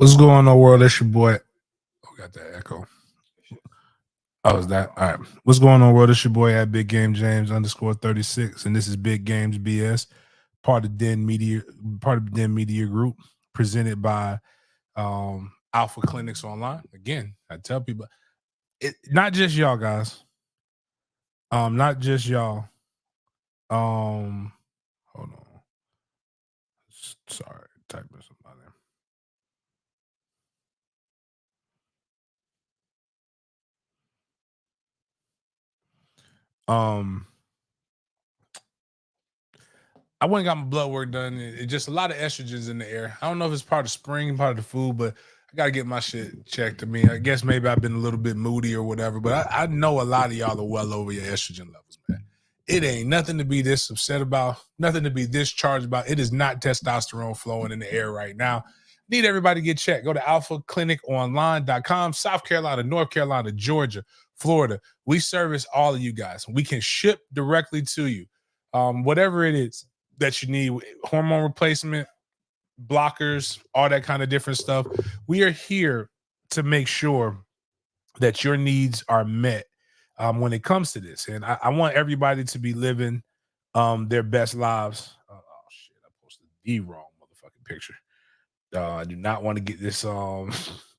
What's going on, world? That's your boy. Oh, got that echo. Oh, is that all right? What's going on, world? It's your boy at Big Game James _36, and this is Big Games BS, part of Den Media Group, presented by Alpha Clinics Online. Again, I tell people, not just y'all guys, not just y'all. Hold on. Sorry, typing somebody. I went and got my blood work done. It just a lot of estrogens in the air. I don't know if it's part of spring, part of the food, but I gotta get my shit checked. I mean, I guess maybe I've been a little bit moody or whatever, but I know a lot of y'all are well over your estrogen levels, man. It ain't nothing to be this upset about, nothing to be this charged about. It is not testosterone flowing in the air right now. Need everybody to get checked. Go to alphacliniconline.com, South Carolina, North Carolina, Georgia, Florida. We service all of you guys. We can ship directly to you. Whatever it is that you need, hormone replacement, blockers, all that kind of different stuff. We are here to make sure that your needs are met when it comes to this. And I want everybody to be living their best lives. Oh, shit, I posted the wrong motherfucking picture. I do not want to get this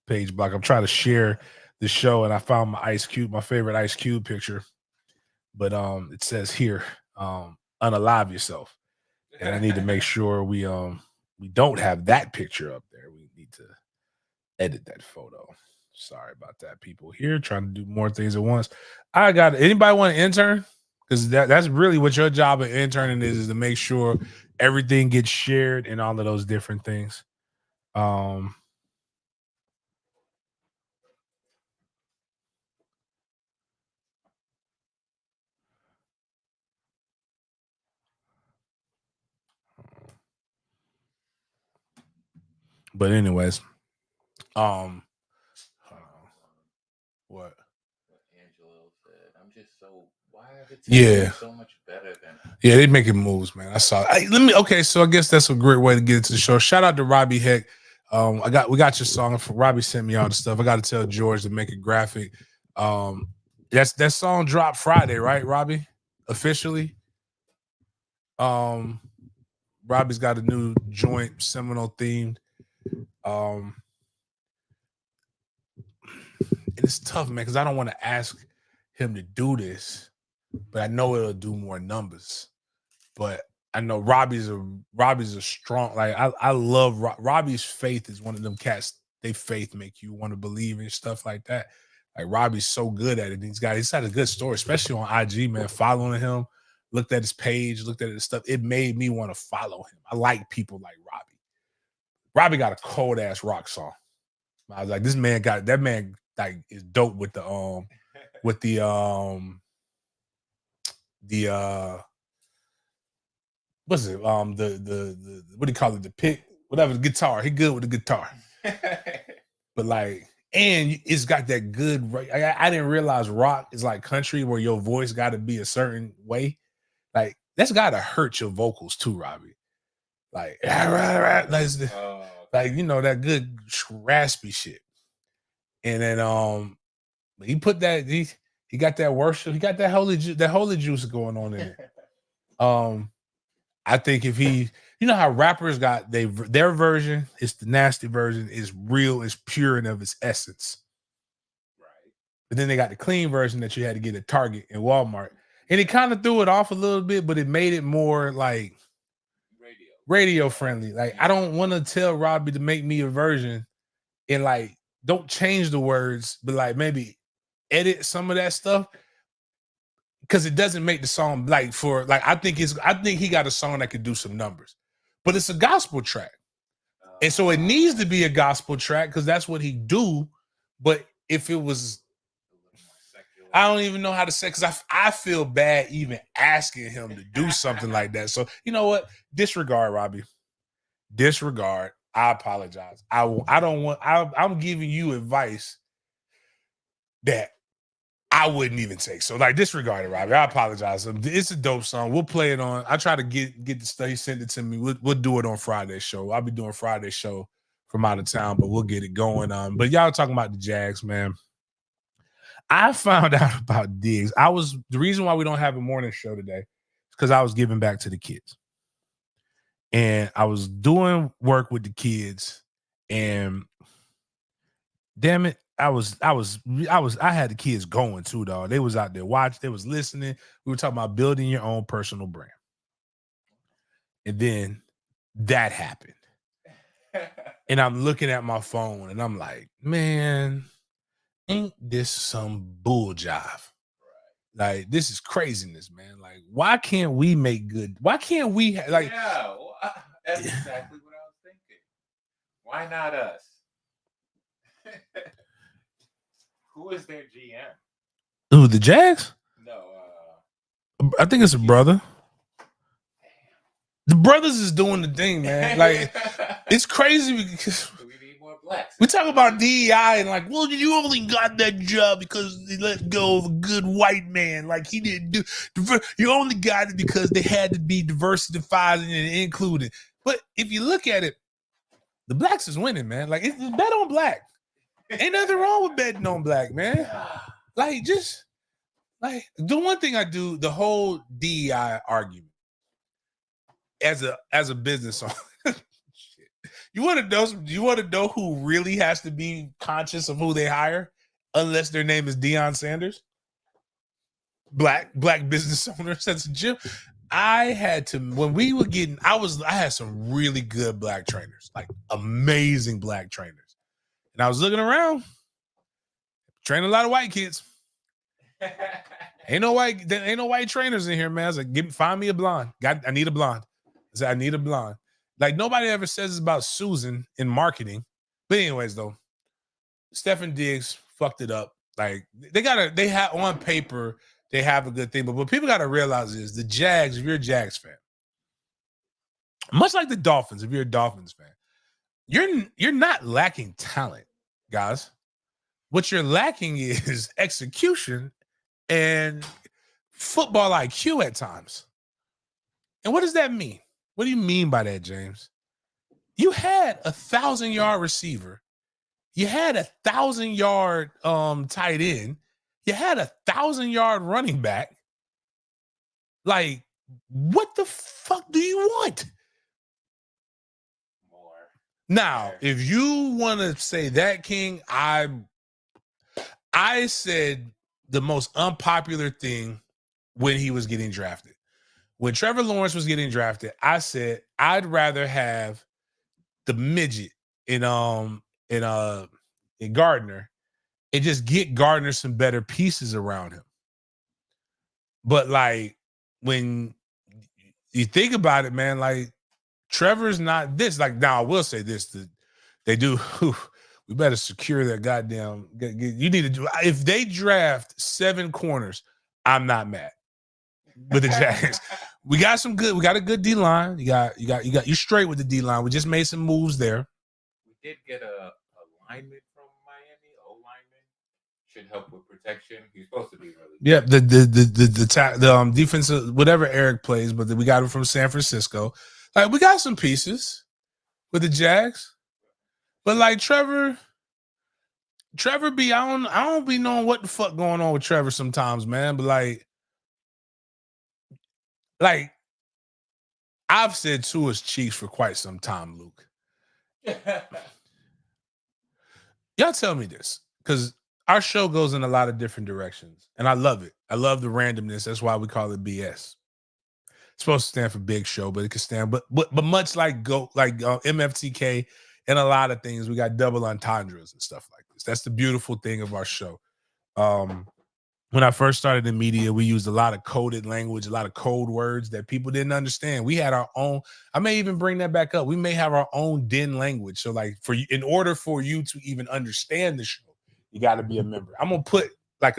page blocked. I'm trying to share the show, and I found my Ice Cube, my favorite Ice Cube picture. But it says here, unalive yourself. And I need to make sure we don't have that picture up there. We need to edit that photo. Sorry about that, people here trying to do more things at once. I got anybody want to intern? Because that's really what your job at interning is to make sure everything gets shared and all of those different things. But anyways, what Angelo said, I'm just so why are the yeah so much better than yeah, they making moves, man. I saw okay, so I guess that's a great way to get into the show. Shout out to Robbie Heck. We got your song. Robbie sent me all the stuff. I got to tell George to make a graphic. That song dropped Friday, right, Robbie? Officially. Robbie's got a new joint, Seminole themed. And it's tough, man, because I don't want to ask him to do this, but I know it'll do more numbers. But I know Robbie's a strong, like I love Robbie's faith is one of them cats. They faith make you want to believe in stuff like that. Like Robbie's he's so good at it. He's had a good story, especially on IG, man. Following him, looked at his page, looked at his stuff. It made me want to follow him. I like people like Robbie. Robbie got a cold ass rock song. I was like, this man got that man like is dope with the what do you call it, the pick, whatever, the guitar. He good with the guitar. But like, and it's got that good, I didn't realize rock is like country where your voice got to be a certain way. Like that's got to hurt your vocals too, Robbie. Like, like you know, that good raspy shit. And then he put that he got that worship, he got that holy juice going on in it. I think if you know how rappers got their version, it's the nasty version, is real, is pure and of its essence. Right. But then they got the clean version that you had to get at Target and Walmart. And it kind of threw it off a little bit, but it made it more like radio friendly. Like I don't want to tell Robbie to make me a version and like don't change the words, but like maybe edit some of that stuff. Because it doesn't make the song like I think he got a song that could do some numbers, but it's a gospel track, and so it needs to be a gospel track because that's what he do. But if it was, I don't even know how to say, because I feel bad even asking him to do something like that. So you know what? Disregard, Robbie. Disregard. I apologize. I'm giving you advice that I wouldn't even take. So like disregard it, Robbie. I apologize. It's a dope song. We'll play it on. I try to get the stuff. He sent it to me. We'll do it on Friday's show. I'll be doing Friday's show from out of town, but we'll get it going. But y'all talking about the Jags, man. I found out about Diggs. The reason why we don't have a morning show today is because I was giving back to the kids. And I was doing work with the kids, and damn it, I had the kids going too, dog. They was out there watching, they was listening. We were talking about building your own personal brand. And then that happened. And I'm looking at my phone and I'm like, man, ain't this some bull jive? Like, this is craziness, man. Like, why can't we make good? Why can't we like? Yeah, well, that's exactly what I was thinking. Why not us? Who is their GM? Who, the Jags? No, I think it's a brother. The brothers is doing the thing, man. Like, it's crazy because we need more blacks. we talk about DEI and like, well, you only got that job because they let go of a good white man. Like, he didn't do. You only got it because they had to be diversified and included. But if you look at it, the blacks is winning, man. Like, it's bet on black. Ain't nothing wrong with betting on black, man. Like, just like the one thing I do, the whole DEI argument as a business owner. You want to know who really has to be conscious of who they hire, unless their name is Deion Sanders? Black business owners. That's Jim. I had to, when we were getting, I had some really good black trainers, like amazing black trainers. And I was looking around, training a lot of white kids. Ain't no white trainers in here, man. I was like, find me a blonde. I need a blonde. I said, I need a blonde. Like, nobody ever says this about Susan in marketing. But anyways, though, Stefan Diggs fucked it up. Like, they have on paper, they have a good thing. But what people got to realize is the Jags, if you're a Jags fan, much like the Dolphins, if you're a Dolphins fan, you're not lacking talent, guys. What you're lacking is execution and football IQ at times. And what does that mean? What do you mean by that, James? You had 1,000-yard receiver. You had 1,000-yard tight end. You had 1,000-yard running back. Like, what the fuck do you want? More. Now, if you want to say that, King, I said the most unpopular thing when he was getting drafted. When Trevor Lawrence was getting drafted, I said I'd rather have the midget in Gardner and just get Gardner some better pieces around him. But like, when you think about it, man, like, Trevor's not this. Like, now I will say this: they do. We better secure that goddamn. You need to do. If they draft 7 corners, I'm not mad with the Jags. We got a good D line. You straight with the D line. We just made some moves there. We did get a lineman from Miami. O-lineman should help with protection. He's supposed to be really good. Yeah, the defensive, whatever Eric plays, but we got him from San Francisco. Like, we got some pieces with the Jags, but like Trevor be, I don't be knowing what the fuck going on with Trevor sometimes, man. But like I've said Tua's cheeks for quite some time, Luke. Y'all tell me this, because our show goes in a lot of different directions, and I love it. I love the randomness. That's why we call it BS. It's supposed to stand for big show, but it can stand. But much like MFTK and a lot of things, we got double entendres and stuff like this. That's the beautiful thing of our show. When I first started in media, we used a lot of coded language, a lot of code words that people didn't understand. We had our own. I may even bring that back up. We may have our own den language. So, like, in order for you to even understand the show, you got to be a member. I'm gonna put like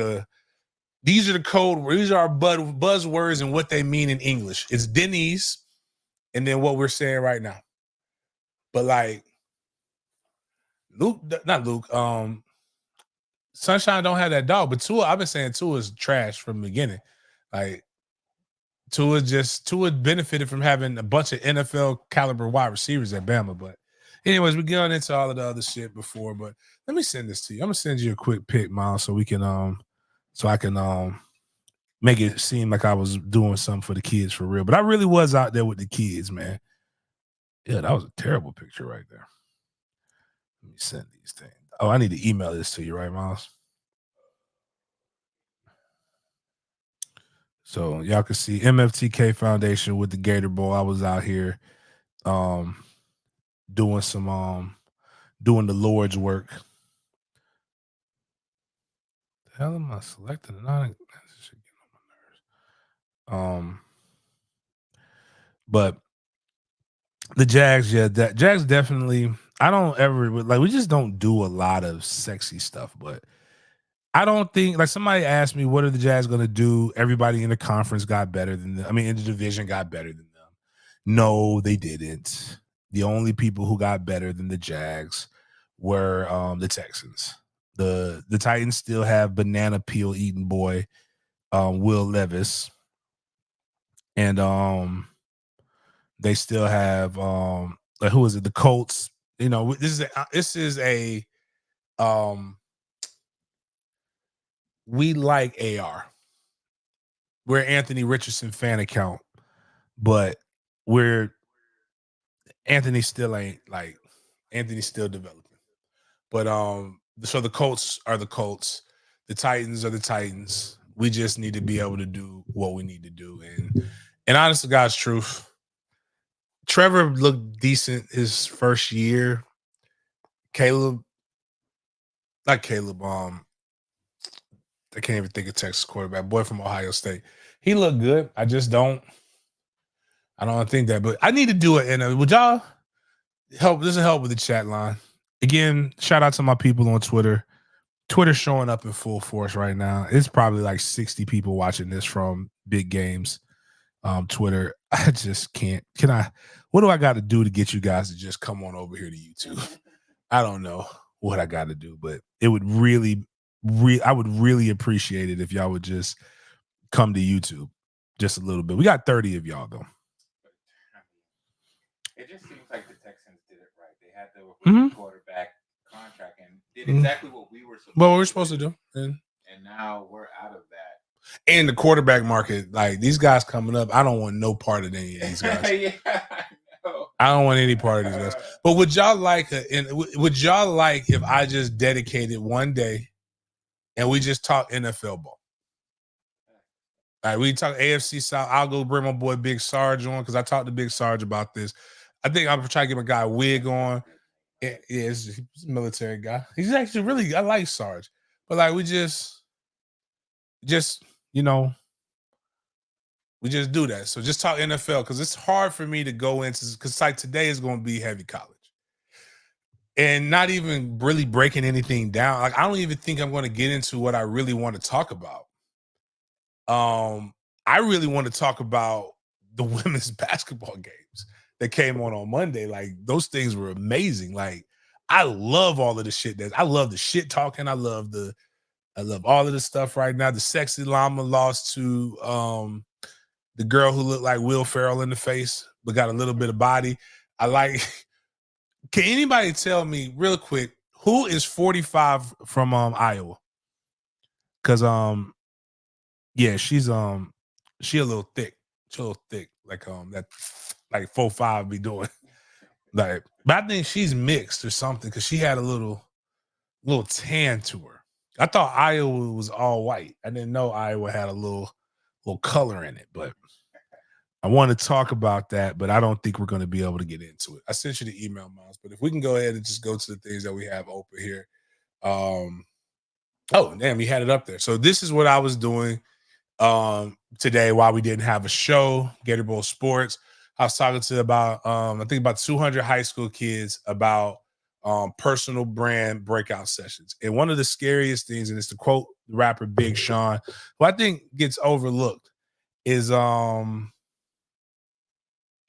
these are the code words. These are our buzzwords and what they mean in English. It's Denny's, and then what we're saying right now. But like not Luke. Sunshine don't have that dog, but Tua, I've been saying Tua is trash from the beginning. Like, Tua benefited from having a bunch of NFL caliber wide receivers at Bama, but Anyways, we got into all of the other shit before, but let me send this to you. I'm gonna send you a quick pic, Miles, so we can so I can make it seem like I was doing something for the kids for real. But I really was out there with the kids, man. Yeah, that was a terrible picture right there. Let me send these things. Oh, I need to email this to you, right, Miles? So y'all can see MFTK Foundation with the Gator Bowl. I was out here doing some doing the Lord's work. The hell am I selecting? But the Jags, yeah, that Jags definitely. I don't ever like. We just don't do a lot of sexy stuff, but I don't think like somebody asked me, what are the Jags going to do? Everybody in the conference got better than them. I mean, in the division got better than them. No, they didn't. The only people who got better than the Jags were the Texans. The Titans still have banana peel eating boy Will Levis, and they still have like, who is it? The Colts. You know, this is a we like AR. We're Anthony Richardson fan account, but Anthony still ain't like Anthony's still developing. But so the Colts are the Colts, the Titans are the Titans. We just need to be able to do what we need to do. And honest to God's truth, Trevor looked decent his first year. Caleb, not Caleb, I can't even think of Texas quarterback, boy from Ohio State. He looked good. I don't think that, but I need to do it. And would y'all help? This will help with the chat line. Again, shout out to my people on Twitter. Twitter's showing up in full force right now. It's probably like 60 people watching this from Big Games. Twitter. I just can't. What do I got to do to get you guys to just come on over here to YouTube? I don't know what I got to do, but it would I would really appreciate it if y'all would just come to YouTube just a little bit. We got 30 of y'all though. It just seems like the Texans did it right. They had the quarterback contract and did exactly what we were supposed to do. And now we're out of that. And the quarterback market, like these guys coming up, I don't want no part of any of these guys. Yeah, I know. I don't want any part of these guys. But would y'all like if I just dedicated one day and we just talk NFL ball? All right, we talk AFC South. I'll go bring my boy Big Sarge on because I talked to Big Sarge about this. I think I'm trying to get my guy Wig on. Yeah, he's a military guy. He's actually really, I like Sarge. But like we just we just do that. So just talk NFL because it's hard for me to go into because like today is going to be heavy college. And not even really breaking anything down. Like I don't even think I'm going to get into what I really want to talk about. I really want to talk about the women's basketball games that came on Monday. Like those things were amazing. Like I love all of the shit I love the shit talking. I love all of the stuff right now. The sexy llama lost to the girl who looked like Will Ferrell in the face, but got a little bit of body. I like. Can anybody tell me real quick who is 45 from Iowa? Because yeah, she a little thick. She's a little thick, like that like 4'5" be doing. Like, but I think she's mixed or something because she had a little tan to her. I thought Iowa was all white. I didn't know Iowa had a little color in it, but I want to talk about that, but I don't think we're going to be able to get into it. I sent you the email, Miles, but if we can go ahead and just go to the things that we have open here. Oh, damn, you had it up there. So this is what I was doing today while we didn't have a show, Gator Bowl Sports. I was talking to about, I think about 200 high school kids about personal brand breakout sessions. And one of the scariest things, and it's to quote the rapper Big Sean, who I think gets overlooked, is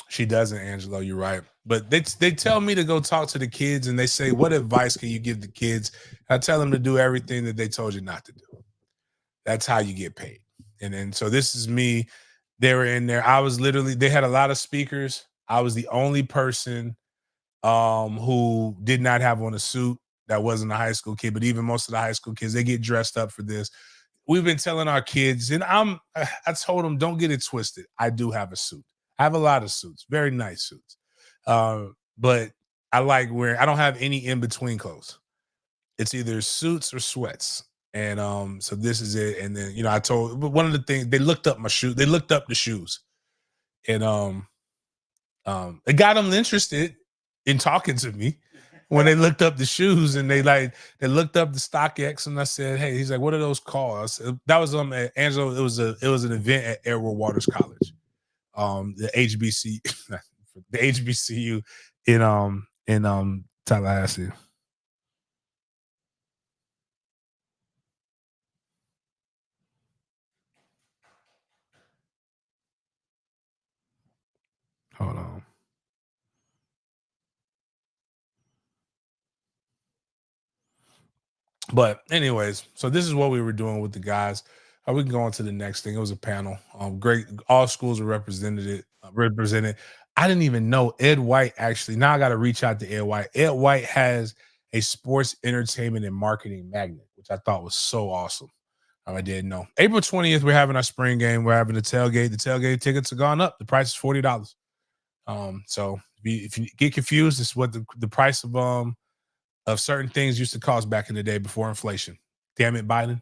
she doesn't, Angelo, you're right. But they tell me to go talk to the kids and they say, what advice can you give the kids? I tell them to do everything that they told you not to do. That's how you get paid. And then so this is me. They were in there. I was literally, they had a lot of speakers. I was the only person who did not have on a suit that wasn't a high school kid, but even most of the high school kids, they get dressed up for this. We've been telling our kids, and I told them, don't get it twisted. I do have a suit. I have a lot of suits, very nice suits. But I like wearing, I don't have any in between clothes. It's either suits or sweats. And so this is it. And then, I told, but one of the things, they looked up my shoe, they looked up the shoes. And it got them interested in talking to me when they looked up the shoes, and they looked up the StockX, and I said, "Hey," he's like, "What are those called?" I said, that was Angelo. It was an event at Edward Waters College, the HBC, the HBCU in Tallahassee. Hold on. But anyways, so this is what we were doing with the guys. We can go on to the next thing. It was a panel. Great. All schools were represented. Represented. I didn't even know Ed White actually. Now I got to reach out to Ed White. Ed White has a sports entertainment and marketing magnet, which I thought was so awesome. I didn't know. April 20th, we're having our spring game. We're having a tailgate. The tailgate tickets are gone up. The price is $40. So if you get confused, it's what the price of certain things used to cost back in the day before inflation. Damn it, Biden.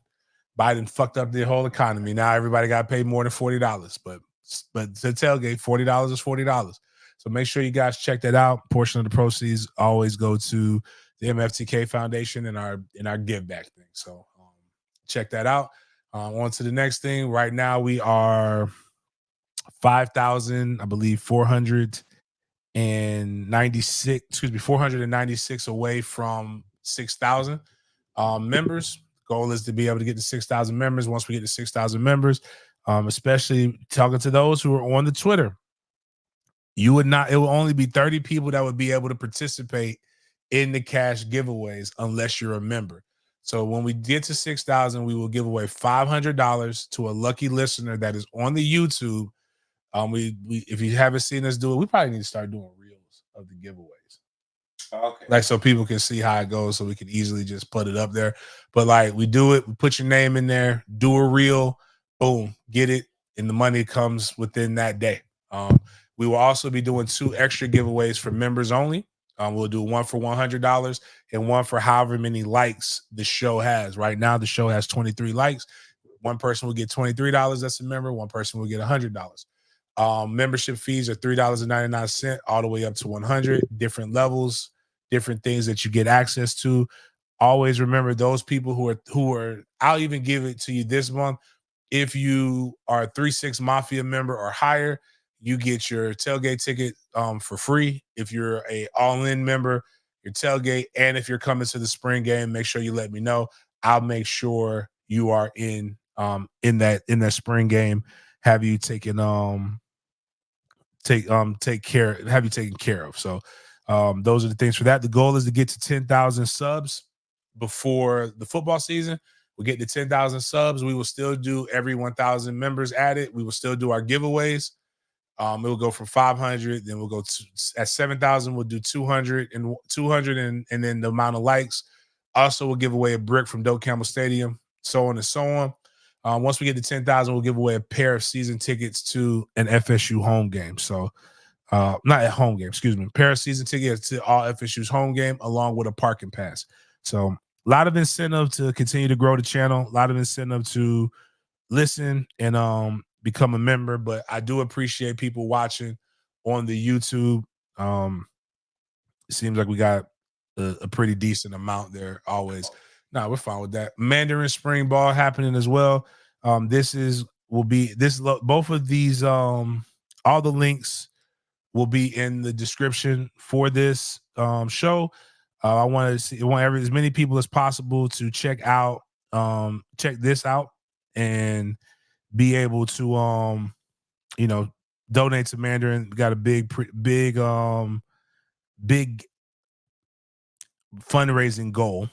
Biden fucked up the whole economy. Now everybody got paid more than $40. But the tailgate, $40 is $40. So make sure you guys check that out. Portion of the proceeds always go to the MFTK Foundation and our give back thing. So check that out. On to the next thing. Right now we are 5,000, I believe 496 away from 6,000 members. Goal is to be able to get to 6,000 members. Once we get to 6,000 members, especially talking to those who are on the Twitter, it will only be 30 people that would be able to participate in the cash giveaways unless you're a member. So when we get to 6,000, we will give away $500 to a lucky listener that is on the YouTube. We if you haven't seen us do it, we probably need to start doing reels of the giveaways. Okay. Like, so people can see how it goes, so we can easily just put it up there. But like, we do it, we put your name in there, do a reel, boom, get it, and the money comes within that day. We will also be doing 2 extra giveaways for members only. We'll do one for $100 and one for however many likes the show has. Right now, the show has 23 likes. One person will get $23. That's a member. One person will get $100. Membership fees are $3.99 all the way up to 100. Different levels, different things that you get access to. Always remember those people who are. I'll even give it to you this month. If you are a 3-6 Mafia member or higher, you get your tailgate ticket for free. If you're a all-in member, your tailgate, and if you're coming to the spring game, make sure you let me know. I'll make sure you are in that spring game. Have you taken take care, have you taken care of. So those are the things for that. The goal is to get to 10,000 subs before the football season. We'll get to 10,000 subs. We will still do every 1,000 members added. We will still do our giveaways. It will go from 500, then we'll go to at 7,000. We'll do 200 and then the amount of likes. Also, we'll give away a brick from Doak Campbell Stadium, so on and so on. Once we get to 10,000, we'll give away a pair of season tickets to an FSU home game. So, not at home game, excuse me, pair of season tickets to all FSU's home game, along with a parking pass. So, a lot of incentive to continue to grow the channel. A lot of incentive to listen and become a member. But I do appreciate people watching on the YouTube. It seems like we got a pretty decent amount there always. No, we're fine with that. Mandarin spring ball happening as well. Both of these all the links will be in the description for this show. I want as many people as possible to check this out and be able to donate to Mandarin. We got a big fundraising goal,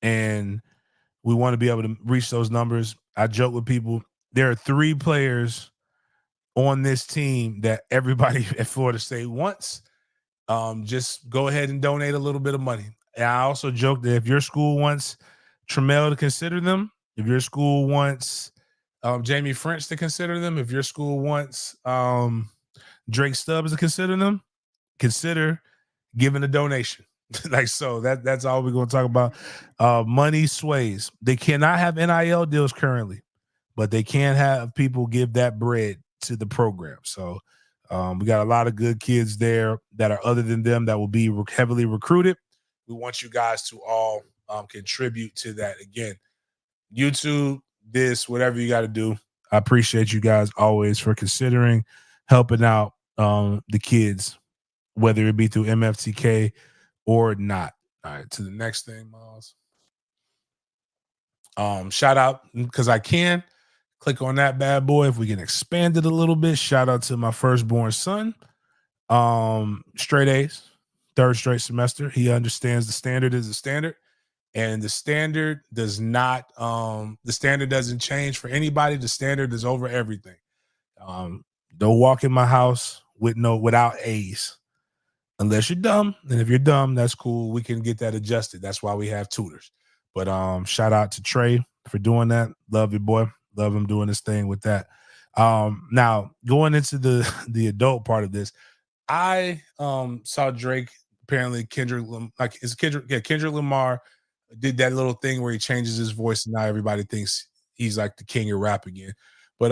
and we want to be able to reach those numbers. I joke with people, there are 3 players on this team that everybody at Florida State wants, just go ahead and donate a little bit of money. And I also joke that if your school wants Trammell to consider them, if your school wants Jamie French to consider them, if your school wants Drake Stubbs to consider them, consider giving a donation. Like, so that's all we're going to talk about. Money sways. They cannot have NIL deals currently, but they can have people give that bread to the program. So we got a lot of good kids there that are other than them that will be heavily recruited. We want you guys to all contribute to that. Again, YouTube, this, whatever you got to do. I appreciate you guys always for considering helping out the kids, whether it be through MFTK or not. All right, to the next thing, Miles. Shout out, because I can click on that bad boy. If we can expand it a little bit, shout out to my firstborn son. Straight A's, third straight semester. He understands the standard is the standard, and the standard does not the standard doesn't change for anybody. The standard is over everything. Don't walk in my house without A's unless you're dumb. And if you're dumb, that's cool. We can get that adjusted. That's why we have tutors. But shout out to Trey for doing that. Love you, boy. Love him doing his thing with that. Now going into the adult part of this, I saw Drake, apparently Kendrick Lamar did that little thing where he changes his voice and now everybody thinks he's like the king of rap again. But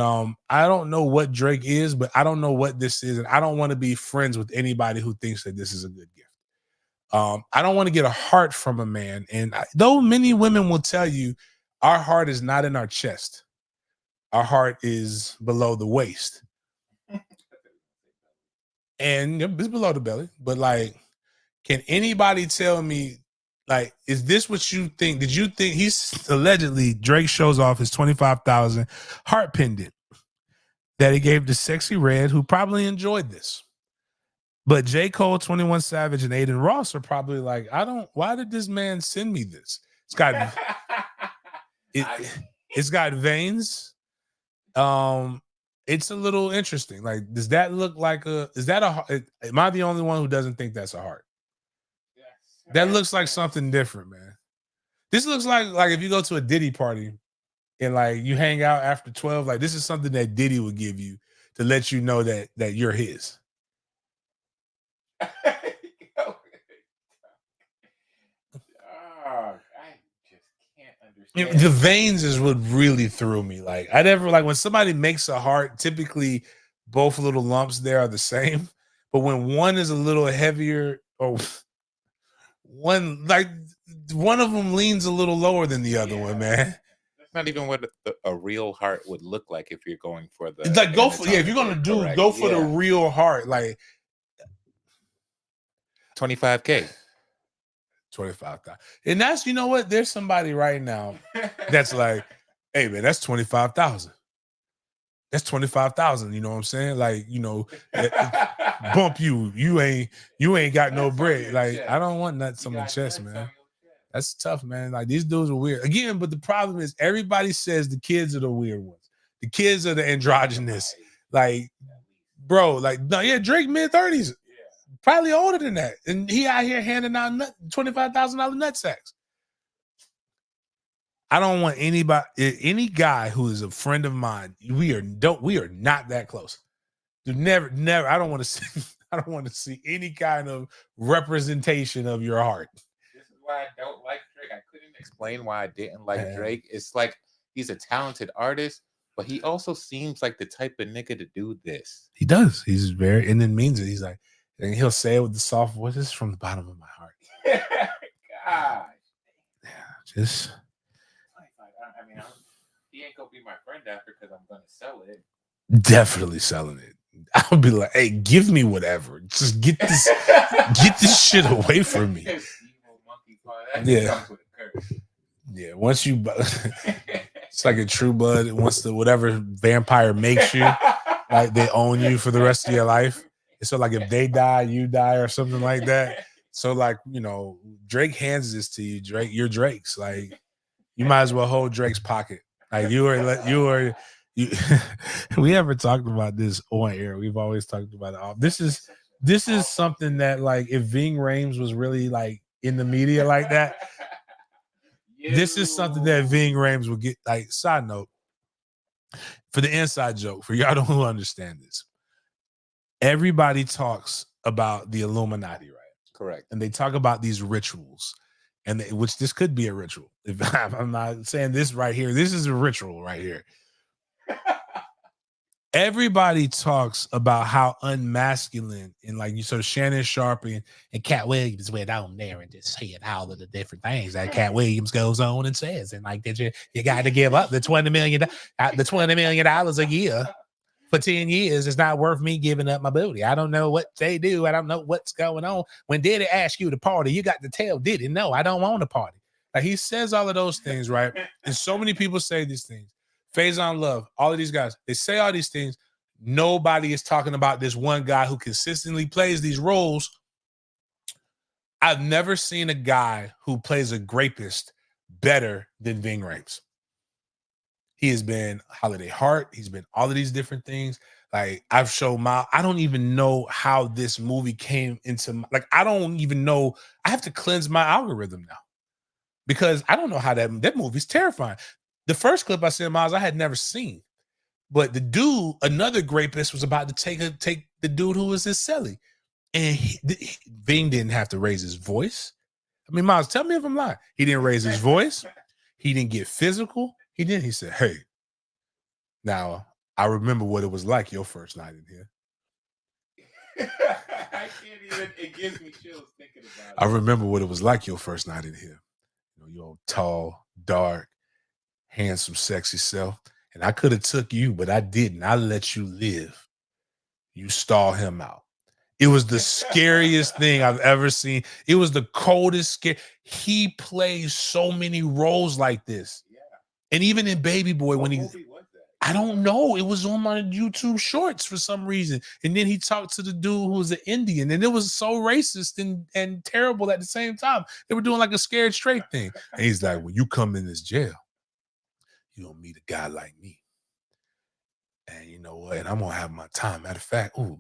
I don't know what Drake is, but I don't know what this is, and I don't want to be friends with anybody who thinks that this is a good gift. I don't want to get a heart from a man, and though many women will tell you our heart is not in our chest, our heart is below the waist, and it's below the belly. But like, can anybody tell me, like, is this what you think? Did you think allegedly Drake shows off his 25,000 heart pendant that he gave to Sexy Red, who probably enjoyed this? But J. Cole, 21 Savage, and Aiden Ross are probably like, why did this man send me this? It's got it's got veins. It's a little interesting. Like, does that look like am I the only one who doesn't think that's a heart? Yes. That looks like something different, man. This looks like if you go to a Diddy party and like you hang out after 12, like this is something that Diddy would give you to let you know that you're his. The veins is what really threw me. Like, I never, like, when somebody makes a heart, typically both little lumps there are the same, but when one is a little heavier, or one of them leans a little lower than the other one, man. That's not even what a real heart would look like if you're going for the. It's like, if you're gonna go for the real heart, like $25K. 25,000. And that's, you know what? There's somebody right now that's like, hey man, that's 25,000. That's 25,000. You know what I'm saying? Like, you know, bump you. You ain't got no bread. Like, I don't want nuts on my chest, man. That's tough, man. Like, these dudes are weird. Again, but the problem is everybody says the kids are the weird ones. The kids are the androgynous. Like, bro, like, no, yeah, Drake mid-30s. Probably older than that. And he out here handing out $25,000 nut sacks. I don't want any guy who is a friend of mine. We are not that close. Never. I don't want to see any kind of representation of your heart. This is why I don't like Drake. I couldn't explain why I didn't like Drake. It's like he's a talented artist, but he also seems like the type of nigga to do this. He does. He's very, and then means it. He's like, and he'll say it with the soft voice. This is from the bottom of my heart. God. Yeah, just. I mean, he ain't gonna be my friend after because I'm gonna sell it. Definitely selling it. I'll be like, hey, give me whatever. Just get this shit away from me. Yeah. Yeah. Once you, it's like a True Blood. Once whatever vampire makes you, like they own you for the rest of your life. So like if they die, you die or something like that. So like, you know, Drake hands this to you. Drake, you're Drake's. Like, you might as well hold Drake's pocket. Like you are. We ever talked about this on air? We've always talked about it. This is this is something that, like, if Ving Rhames was really like in the media like that, this is something that Ving Rhames would get. Like, side note, for the inside joke, for y'all who understand this, everybody talks about the Illuminati, right? Correct. And they talk about these rituals, and which this could be a ritual. If I'm not saying this right here, this is a ritual right here. Everybody talks about how unmasculine and, like, you sort of Shannon Sharpe and Cat Williams went on there and just said all of the different things that Cat Williams goes on and says, and like that you got to give up the $20 million a year for 10 years. It's not worth me giving up my booty. I don't know what they do. I don't know what's going on. When Diddy asked you to party, you got to tell Diddy, no, I don't want to party. Like, he says all of those things, right? And so many people say these things. Faison Love, all of these guys, they say all these things. Nobody is talking about this one guy who consistently plays these roles. I've never seen a guy who plays a rapist better than Ving Rhames. He has been Holiday Heart. He's been all of these different things. Like, I've shown I don't even know how this movie came into I don't even know. I have to cleanse my algorithm now because I don't know how that movie's terrifying. The first clip I sent Miles, I had never seen. But the dude, another rapist, was about to take the dude who was his celly. And Ving didn't have to raise his voice. I mean, Miles, tell me if I'm lying. He didn't raise his voice. He didn't get physical. He didn't. He said, hey, now I remember what it was like your first night in here. I can't even, it gives me chills thinking about it. I remember what it was like your first night in here. You know, you're tall, dark, handsome, sexy self. And I could have took you, but I didn't. I let you live. You stall him out. It was the scariest thing I've ever seen. It was the coldest scare. He plays so many roles like this. Yeah. And even in Baby Boy, what movie was that? I don't know. It was on my YouTube shorts for some reason. And then he talked to the dude who was an Indian. And it was so racist and terrible at the same time. They were doing like a scared straight thing. And he's like, when you come in this jail, you don't meet a guy like me. And you know what? And I'm going to have my time. Matter of fact, ooh,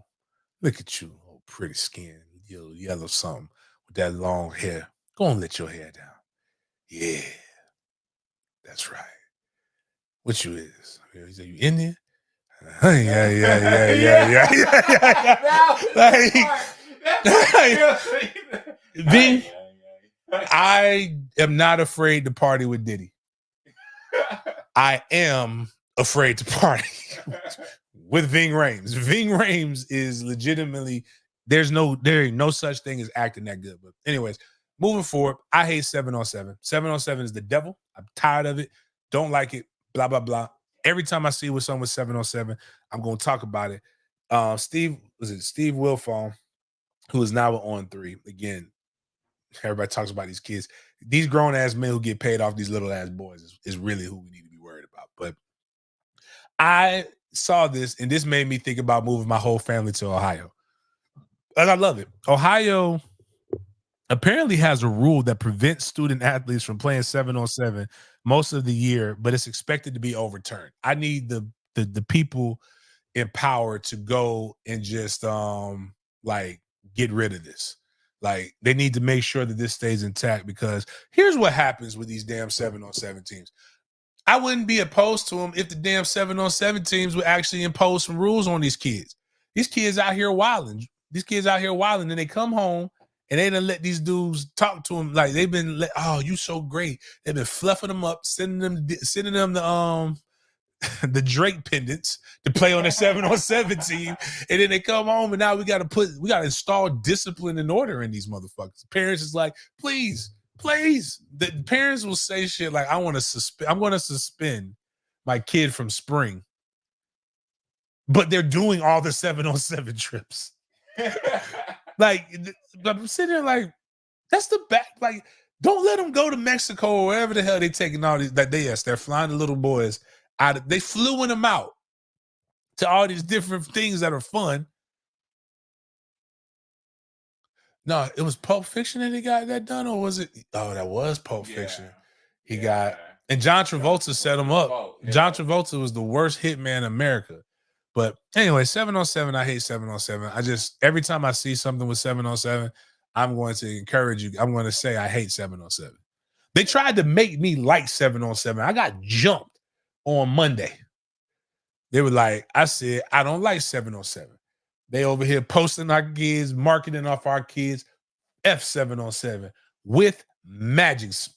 look at you, old pretty skin, yellow something with that long hair. Go and let your hair down. Yeah, that's right. What you is? He said, you Indian? Yeah. Ving, I am not afraid to party with Diddy. I am afraid to party with Ving Rhames. Ving Rhames is legitimately, there ain't no such thing as acting that good. But anyways, moving forward, I hate 7-on-7. 7-on-7 is the devil. I'm tired of it. Don't like it. Blah, blah, blah. Every time I see with someone with 7-on-7, I'm going to talk about it. Steve Wilfong, who is now on 3. Again, everybody talks about these kids. These grown-ass men who get paid off these little-ass boys is really who we need to be worried about. But I saw this, and this made me think about moving my whole family to Ohio. And I love it. Ohio apparently has a rule that prevents student athletes from playing 7-on-7 most of the year, but it's expected to be overturned. I need the people in power to go and just like get rid of this. Like, they need to make sure that this stays intact, because here's what happens with these damn 7-on-7 teams. I wouldn't be opposed to them if the damn 7-on-7 teams would actually impose some rules on these kids. These kids out here wilding. And they come home and they done let these dudes talk to them like they've been oh, you so great. They've been fluffing them up, sending them the the Drake pendants to play on the 7-on-7 team. And then they come home, and now we got to install discipline and order in these motherfuckers. Parents is like, please. The parents will say shit like, I'm going to suspend my kid from spring. But they're doing all the 7-on-7 trips. Like, I'm sitting there like, that's the back. Like, don't let them go to Mexico or wherever the hell they taking all these. Like, they're flying the little boys out. They flew them out to all these different things that are fun. No, it was Pulp Fiction that he got that done, or was it? Oh, that was Pulp Fiction. He got, and John Travolta set him up. John Travolta was the worst hitman in America. But anyway, 7-on-7, I hate 7-on-7. I just every time I see something with 7-on-7, I'm going to encourage you. I'm going to say I hate 7-on-7. They tried to make me like 7-on-7. I got jumped on Monday. They were like, I said, I don't like 7-on-7. They over here posting our kids, marketing off our kids, F 7-on-7 with Magic's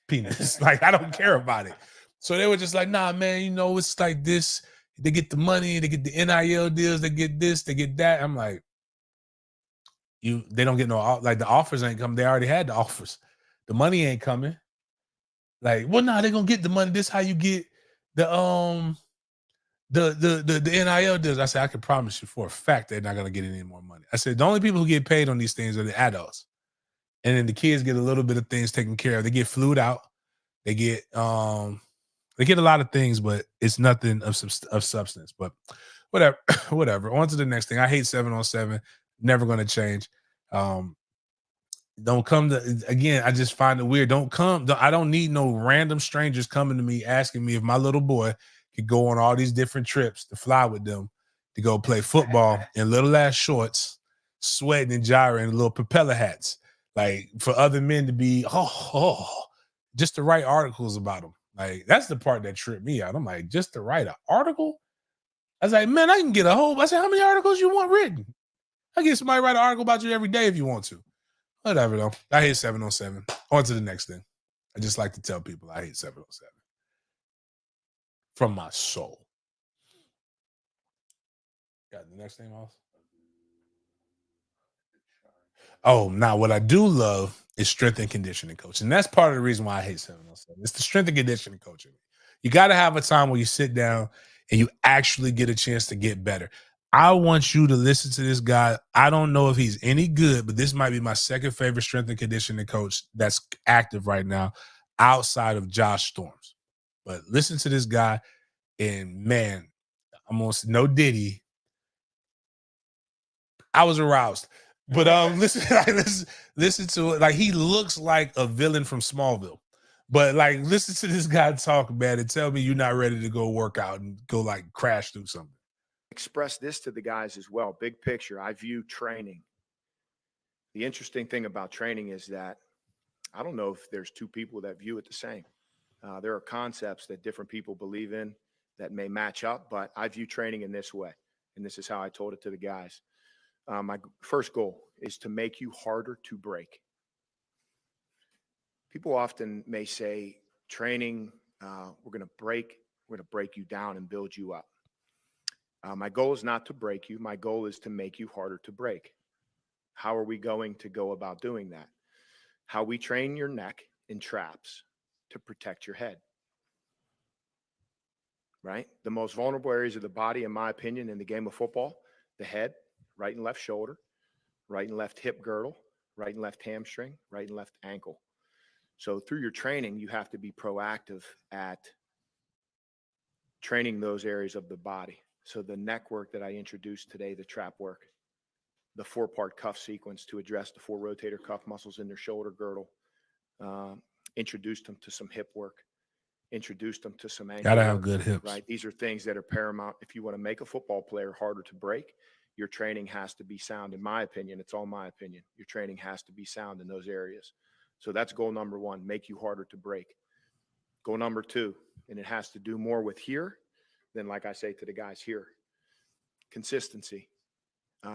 penis. Like, I don't care about it. So they were just like, nah, man, you know, it's like this. They get the money, they get the NIL deals, they get this, they get that. I'm like, they don't get no, like the offers ain't coming. They already had the offers. The money ain't coming. Like, well, nah, they're gonna get the money. This how you get the NIL deals. I said, I can promise you for a fact they're not gonna get any more money. I said, the only people who get paid on these things are the adults. And then the kids get a little bit of things taken care of. They get flued out. They get a lot of things, but it's nothing of substance. But whatever, whatever. On to the next thing. I hate 7-on-7. Never going to change. Don't come to again. I just find it weird. I don't need no random strangers coming to me asking me if my little boy could go on all these different trips to fly with them to go play football in little ass shorts, sweating and gyrating, little propeller hats. Like for other men to be just to write articles about them. Like that's the part that tripped me out. I'm like, just to write an article? I was like, man, I can get a whole. I said, how many articles you want written? I get somebody write an article about you every day if you want to. Whatever though. I hate 7-on-7. On to the next thing. I just like to tell people I hate 7-on-7 from my soul. Got the next thing off. Oh, now what I do love is strength and conditioning coaching. And that's part of the reason why I hate 7-on-7. It's the strength and conditioning coaching. You got to have a time where you sit down and you actually get a chance to get better. I want you to listen to this guy. I don't know if he's any good, but this might be my second favorite strength and conditioning coach that's active right now outside of Josh Storms. But listen to this guy, and man, I'm almost no Diddy. I was aroused. But listen to it. Like he looks like a villain from Smallville. But like listen to this guy talk, man, and tell me you're not ready to go work out and go like crash through something. Express this to the guys as well. Big picture, I view training. The interesting thing about training is that I don't know if there's two people that view it the same. There are concepts that different people believe in that may match up, but I view training in this way. And this is how I told it to the guys. My first goal is to make you harder to break. People often may say, training, we're going to break you down and build you up. My goal is not to break you. My goal is to make you harder to break. How are we going to go about doing that? How we train your neck in traps to protect your head. Right? The most vulnerable areas of the body, in my opinion, in the game of football, the head, right and left shoulder, right and left hip girdle, right and left hamstring, right and left ankle. So through your training, you have to be proactive at training those areas of the body. So the neck work that I introduced today, the trap work, the 4-part cuff sequence to address the 4 rotator cuff muscles in their shoulder girdle, introduced them to some hip work, introduced them to some ankle Gotta have work, good hips. right? These are things that are paramount. If you want to make a football player harder to break, your training has to be sound. In my opinion, it's all my opinion. Your training has to be sound in those areas. So that's goal number 1, make you harder to break. Goal number 2, and it has to do more with here than, like I say to the guys here, consistency.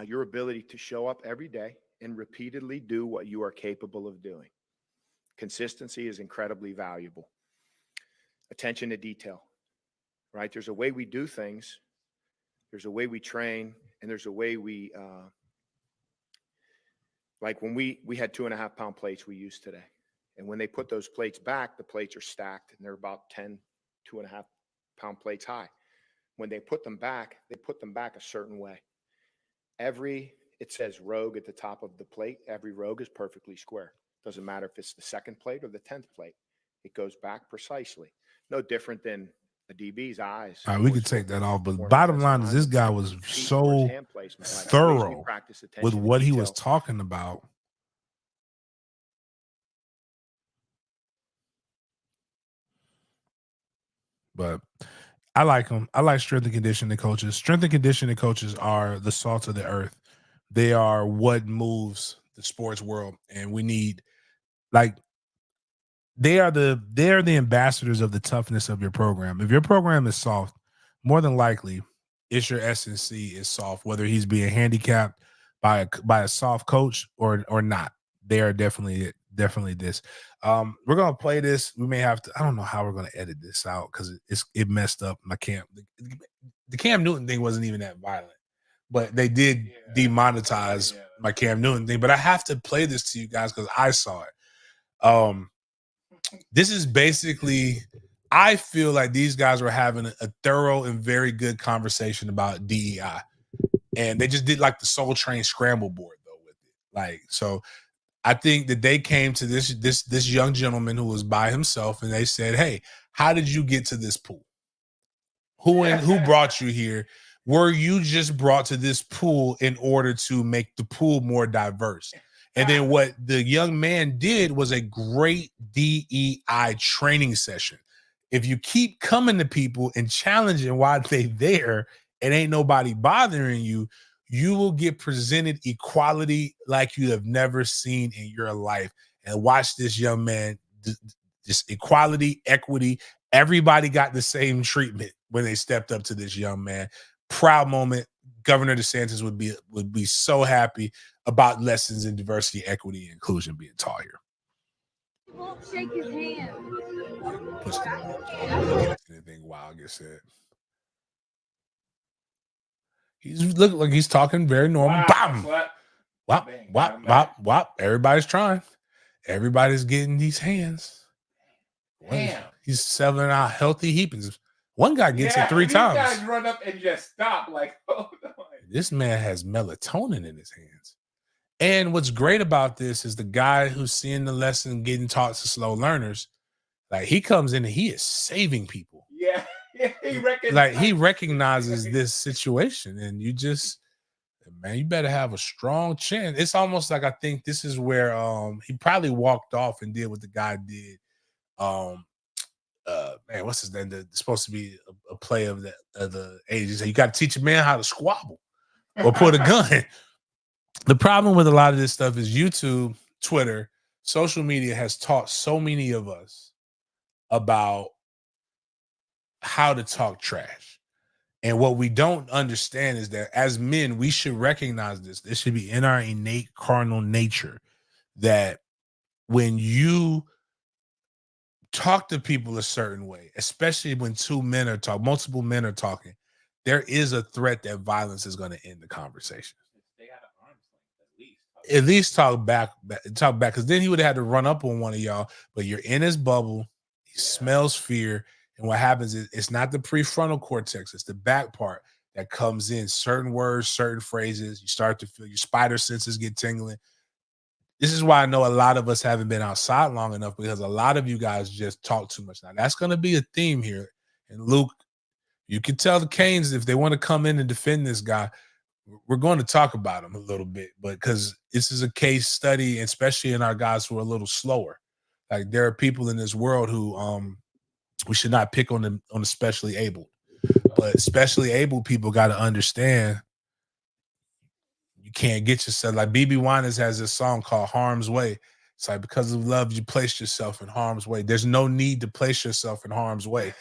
Your ability to show up every day and repeatedly do what you are capable of doing. Consistency is incredibly valuable. Attention to detail, right? There's a way we do things. There's a way we train, and there's a way we, like when we had 2.5-pound plates we used today. And when they put those plates back, the plates are stacked and they're about 10, 2.5-pound plates high. When they put them back a certain way. It says rogue at the top of the plate. Every rogue is perfectly square. Doesn't matter if it's the 2nd plate or the 10th plate. It goes back precisely. No different than a DB's eyes. All right, we could take that off, but bottom line is this guy was so thorough with what he was talking about. But I like them. I like strength and conditioning coaches. Strength and conditioning coaches are the salt of the earth. They are what moves the sports world, and we need like they're the ambassadors of the toughness of your program. If your program is soft, more than likely, it's your S&C is soft, whether he's being handicapped by a soft coach or not. They are definitely this. We're gonna play this. We may have to. I don't know how we're gonna edit this out because it messed up my Cam. The Cam Newton thing wasn't even that violent, but they did demonetize my Cam Newton thing. But I have to play this to you guys because I saw it. This is basically, I feel like these guys were having a thorough and very good conversation about DEI. And they just did like the Soul Train scramble board though with it. Like, so I think that they came to this young gentleman who was by himself and they said, "Hey, how did you get to this pool? Who brought you here? Were you just brought to this pool in order to make the pool more diverse?" And then what the young man did was a great DEI training session. If you keep coming to people and challenging why they there and ain't nobody bothering you, you will get presented equality like you have never seen in your life. And watch this young man, this equality, equity, everybody got the same treatment when they stepped up to this young man. Proud moment. Governor DeSantis would be so happy about lessons in diversity, equity, and inclusion being taught here. He won't shake his hand. Push the anything wild gets said. He's looking like he's talking very normal. Wow, Bam! what? Wop, wop, wop, wop. Everybody's trying. Everybody's getting these hands. Damn. He's selling out healthy heapings. One guy gets it 3 times. These guys run up and just stop. Like, hold on. This man has melatonin in his hands. And what's great about this is the guy who's seeing the lesson getting taught to slow learners, like he comes in and he is saving people. Yeah, he recognizes this situation, and you just, man, you better have a strong chin. It's almost like I think this is where he probably walked off and did what the guy did. Man, what's his name? It's supposed to be a play of the age. He said, you got to teach a man how to squabble or put a gun. The problem with a lot of this stuff is YouTube, Twitter, social media has taught so many of us about how to talk trash. And what we don't understand is that as men, we should recognize this. This should be in our innate carnal nature that when you talk to people a certain way, especially when multiple men are talking, there is a threat that violence is going to end the conversation. They got an arm's length at least talk back, because then he would have had to run up on one of y'all. But you're in his bubble. He smells fear, and what happens is it's not the prefrontal cortex; it's the back part that comes in. Certain words, certain phrases, you start to feel your spider senses get tingling. This is why I know a lot of us haven't been outside long enough, because a lot of you guys just talk too much. Now that's going to be a theme here, and Luke, you can tell the Canes if they want to come in and defend this guy. We're going to talk about him a little bit, but because this is a case study, especially in our guys who are a little slower. Like there are people in this world who we should not pick on them, on the specially able, but specially able people got to understand you can't get yourself, like BB Winans has this song called Harm's Way. It's like, because of love, you placed yourself in harm's way. There's no need to place yourself in harm's way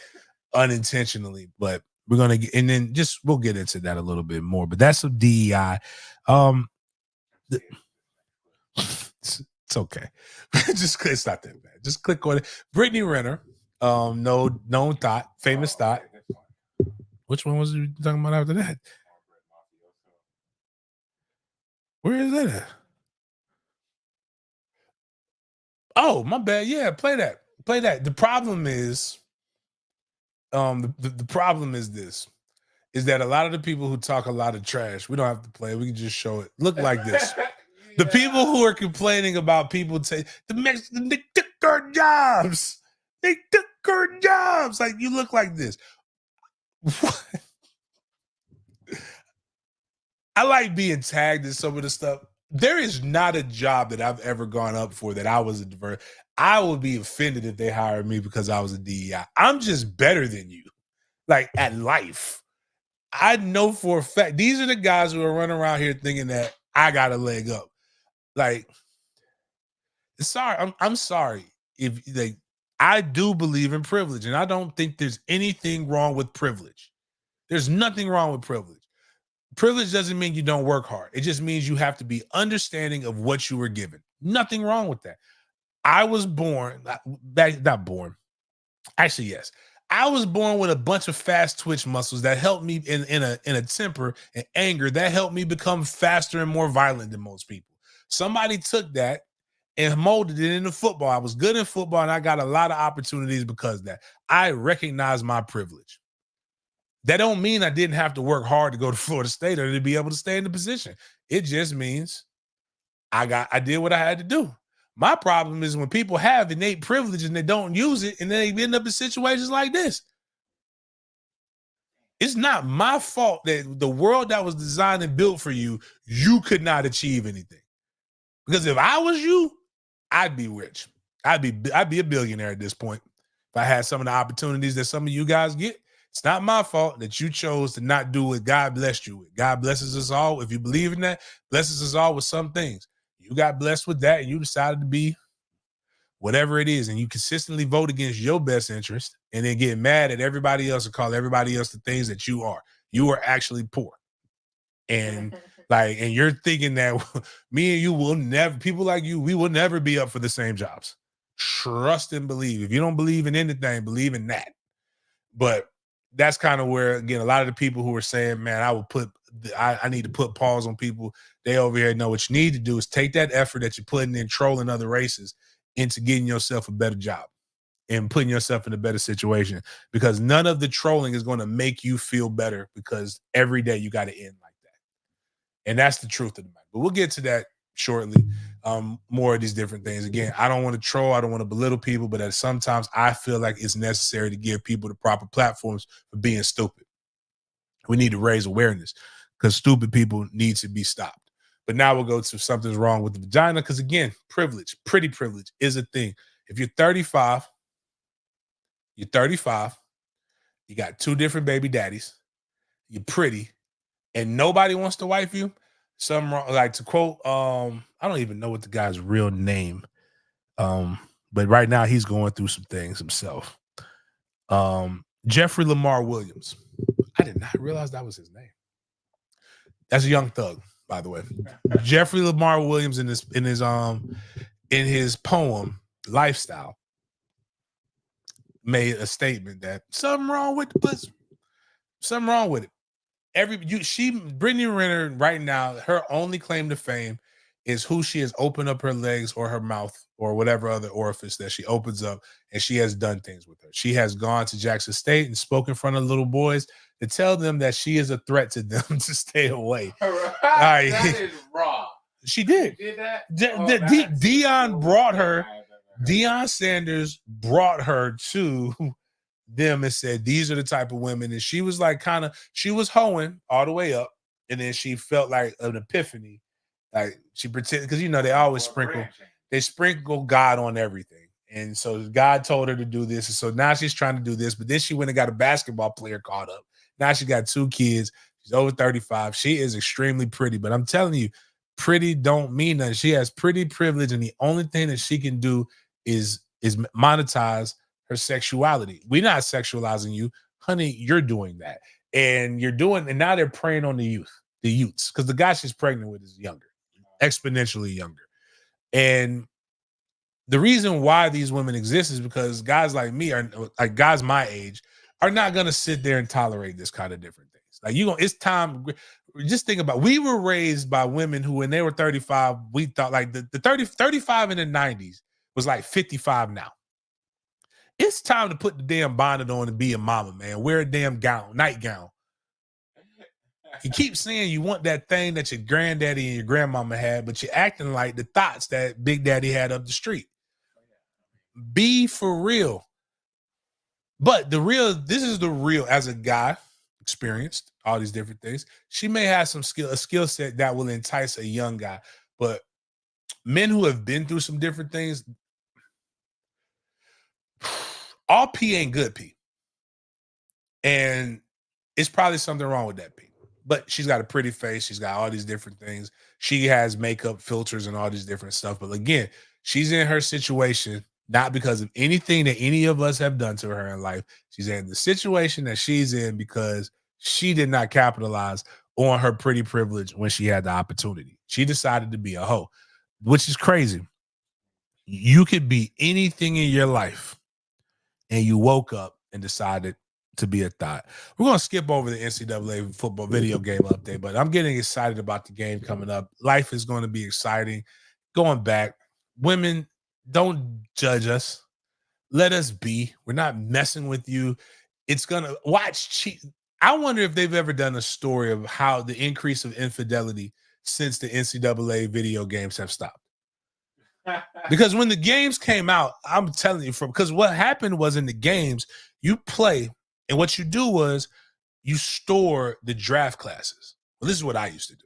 unintentionally, but we're going to get, and then we'll get into that a little bit more, but that's some DEI. It's okay. It's not that bad. Just click on it. Brittany Renner, known thought, famous thought. Which one was you talking about after that? Where is that at? Oh, my bad. Yeah, play that. Play that. The problem is, the problem is this, is that a lot of the people who talk a lot of trash, we don't have to play. We can just show it. Look like this. The people who are complaining about people say the Mexicans, they took our jobs. They took our jobs. Like, you look like this. What? I like being tagged in some of the stuff. There is not a job that I've ever gone up for that I was a diverse. I would be offended if they hired me because I was a DEI. I'm just better than you. like at life. I know for a fact these are the guys who are running around here thinking that I got a leg up. Like, sorry, I'm sorry if like I do believe in privilege, and I don't think there's anything wrong with privilege. There's nothing wrong with privilege. Privilege doesn't mean you don't work hard. It just means you have to be understanding of what you were given. Nothing wrong with that. I was born, not born. Actually, yes. I was born with a bunch of fast twitch muscles that helped me in a temper and anger that helped me become faster and more violent than most people. Somebody took that and molded it into football. I was good in football and I got a lot of opportunities because of that. I recognize my privilege. That don't mean I didn't have to work hard to go to Florida State or to be able to stay in the position. It just means I did what I had to do. My problem is when people have innate privilege and they don't use it and they end up in situations like this. It's not my fault that the world that was designed and built for you, you could not achieve anything. Because if I was you, I'd be rich. I'd be a billionaire at this point. If I had some of the opportunities that some of you guys get, it's not my fault that you chose to not do what God blessed you with. God blesses us all. If you believe in that, blesses us all with some things. You got blessed with that and you decided to be whatever it is, and you consistently vote against your best interest and then get mad at everybody else and call everybody else the things that you are. You are actually poor. And and you're thinking that me and you will never, people like you, we will never be up for the same jobs. Trust and believe. If you don't believe in anything, believe in that. But that's kind of where, again, a lot of the people who are saying, man, I need to put pause on people. They over here know what you need to do is take that effort that you're putting in trolling other races into getting yourself a better job and putting yourself in a better situation, because none of the trolling is going to make you feel better, because every day you got to end like that. And that's the truth of the matter. But we'll get to that shortly. More of these different things. Again, I don't want to troll. I don't want to belittle people, but sometimes I feel like it's necessary to give people the proper platforms for being stupid. We need to raise awareness because stupid people need to be stopped. But now we'll go to something's wrong with the vagina, because again, privilege, pretty privilege is a thing. If you're 35, you got 2 different baby daddies, you're pretty, and nobody wants to wife you, something wrong. Like, to quote, I don't even know what the guy's real name, but right now he's going through some things himself. Jeffrey Lamar Williams. I did not realize that was his name. That's a Young Thug, by the way. Jeffrey Lamar Williams in his poem Lifestyle made a statement that something wrong with the pussy. Something wrong with it. Brittany Renner right now, her only claim to fame is who she has opened up her legs or her mouth or whatever other orifice that she opens up, and she has done things with her. She has gone to Jackson State and spoken in front of little boys to tell them that she is a threat to them to stay away. Right. That is wrong. She did. You did that? Deion brought her. Deion Sanders brought her to them and said, these are the type of women. And she was like, she was hoeing all the way up. And then she felt like an epiphany. Like, she pretended, because, they always sprinkle God on everything. And so God told her to do this. And so now she's trying to do this. But then she went and got a basketball player caught up. Now she got 2 kids. She's over 35. She is extremely pretty. But I'm telling you, pretty don't mean nothing. She has pretty privilege. And the only thing that she can do is monetize her sexuality. We're not sexualizing you. Honey, you're doing that. And now they're preying on the youths, because the guy she's pregnant with is younger, exponentially younger. And the reason why these women exist is because guys like me like guys my age are not going to sit there and tolerate this kind of different things. Like, it's time. Just think about, we were raised by women who, when they were 35, we thought like the 35 in the 90s was like 55 now. It's time to put the damn bonnet on and be a mama, man. Wear a damn nightgown. You keep saying you want that thing that your granddaddy and your grandmama had, but you're acting like the thoughts that Big Daddy had up the street. Be for real. But this is the real, as a guy, experienced all these different things. She may have a skill set that will entice a young guy, but men who have been through some different things, all pee ain't good pee. And it's probably something wrong with that, people. But she's got a pretty face. She's got all these different things. She has makeup filters and all these different stuff. But again, she's in her situation not because of anything that any of us have done to her in life. She's in the situation that she's in because she did not capitalize on her pretty privilege when she had the opportunity. She decided to be a hoe, which is crazy. You could be anything in your life, and you woke up and decided to be a thought. We're going to skip over the NCAA football video game update, but I'm getting excited about the game coming up. Life is going to be exciting. Going back, women, don't judge us. Let us be. We're not messing with you. It's going to watch. I wonder if they've ever done a story of how the increase of infidelity since the NCAA video games have stopped. Because when the games came out, I'm telling you, because what happened was in the games, you play, and what you do was you store the draft classes. Well, this is what I used to do.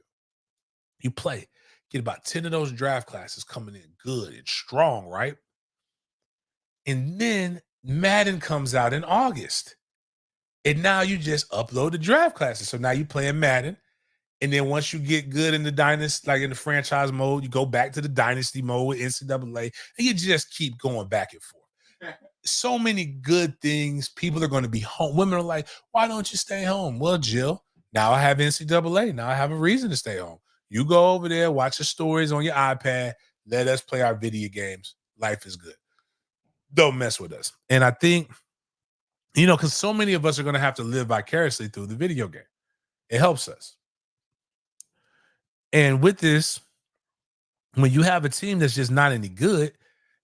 You play, get about 10 of those draft classes coming in good and strong, right? And then Madden comes out in August. And now you just upload the draft classes. So now you playing Madden. And then once you get good in the dynasty, like in the franchise mode, you go back to the dynasty mode with NCAA, and you just keep going back and forth. So many good things. People are going to be home. Women are like, why don't you stay home? Well, Jill, now I have NCAA. Now I have a reason to stay home. You go over there, watch the stories on your iPad. Let us play our video games. Life is good. Don't mess with us. And I think, because so many of us are going to have to live vicariously through the video game. It helps us. And with this, when you have a team that's just not any good,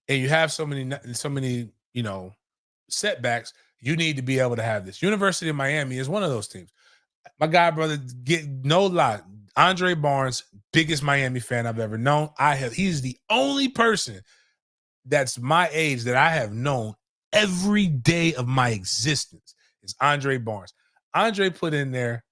and you have so many, setbacks, you need to be able to have this. University of Miami is one of those teams. My guy, brother, get no lie. Andre Barnes, biggest Miami fan I've ever known. He's the only person that's my age that I have known every day of my existence is Andre Barnes. Andre put in there,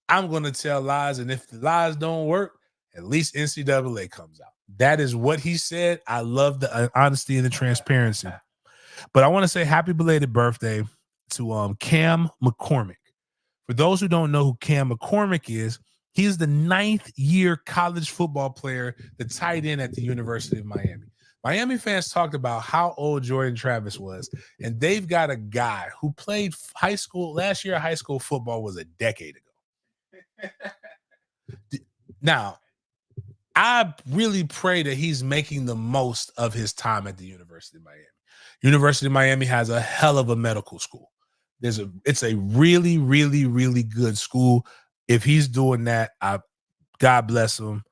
I'm going to tell lies, and if the lies don't work, at least NCAA comes out. That is what he said. I love the honesty and the transparency. But I want to say happy belated birthday to Cam McCormick. For those who don't know who Cam McCormick is, he's the 9th year college football player, the tight end at the University of Miami. Miami fans talked about how old Jordan Travis was, and they've got a guy who played high school. Last year, high school football was a decade ago. Now, I really pray that he's making the most of his time at the University of Miami. University of Miami has a hell of a medical school. It's a really, really, really good school. If he's doing that, God bless him.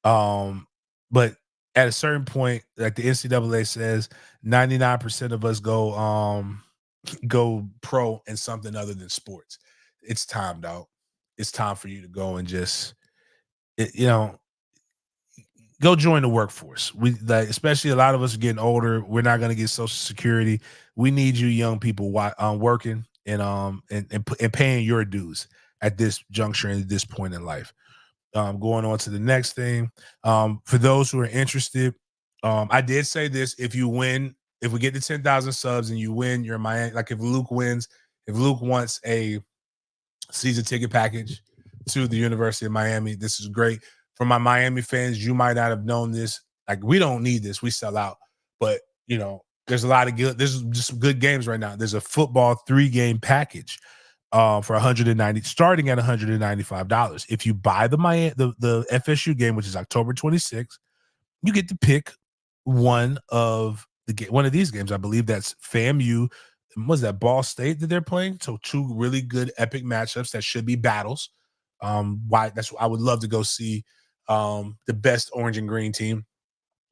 But at a certain point, like the NCAA says, 99% of us go pro in something other than sports. It's time, dog. It's time for you to go and just, go join the workforce. Especially a lot of us are getting older. We're not going to get Social Security. We need you young people working and paying your dues at this juncture and at this point in life. Going on to the next thing. For those who are interested, I did say this: if we get to 10,000 subs and you win, you're Miami. Like if Luke wants a season ticket package to the University of Miami, this is great. For my Miami fans, you might not have known this. Like, we don't need this. We sell out. But, there's a lot of there's just some good games right now. There's a football 3-game package for starting at $195. If you buy the FSU game, which is October 26th, you get to pick one of these games. I believe that's FAMU. Was that Ball State that they're playing? So 2 really good epic matchups that should be battles. I would love to go see the best orange and green team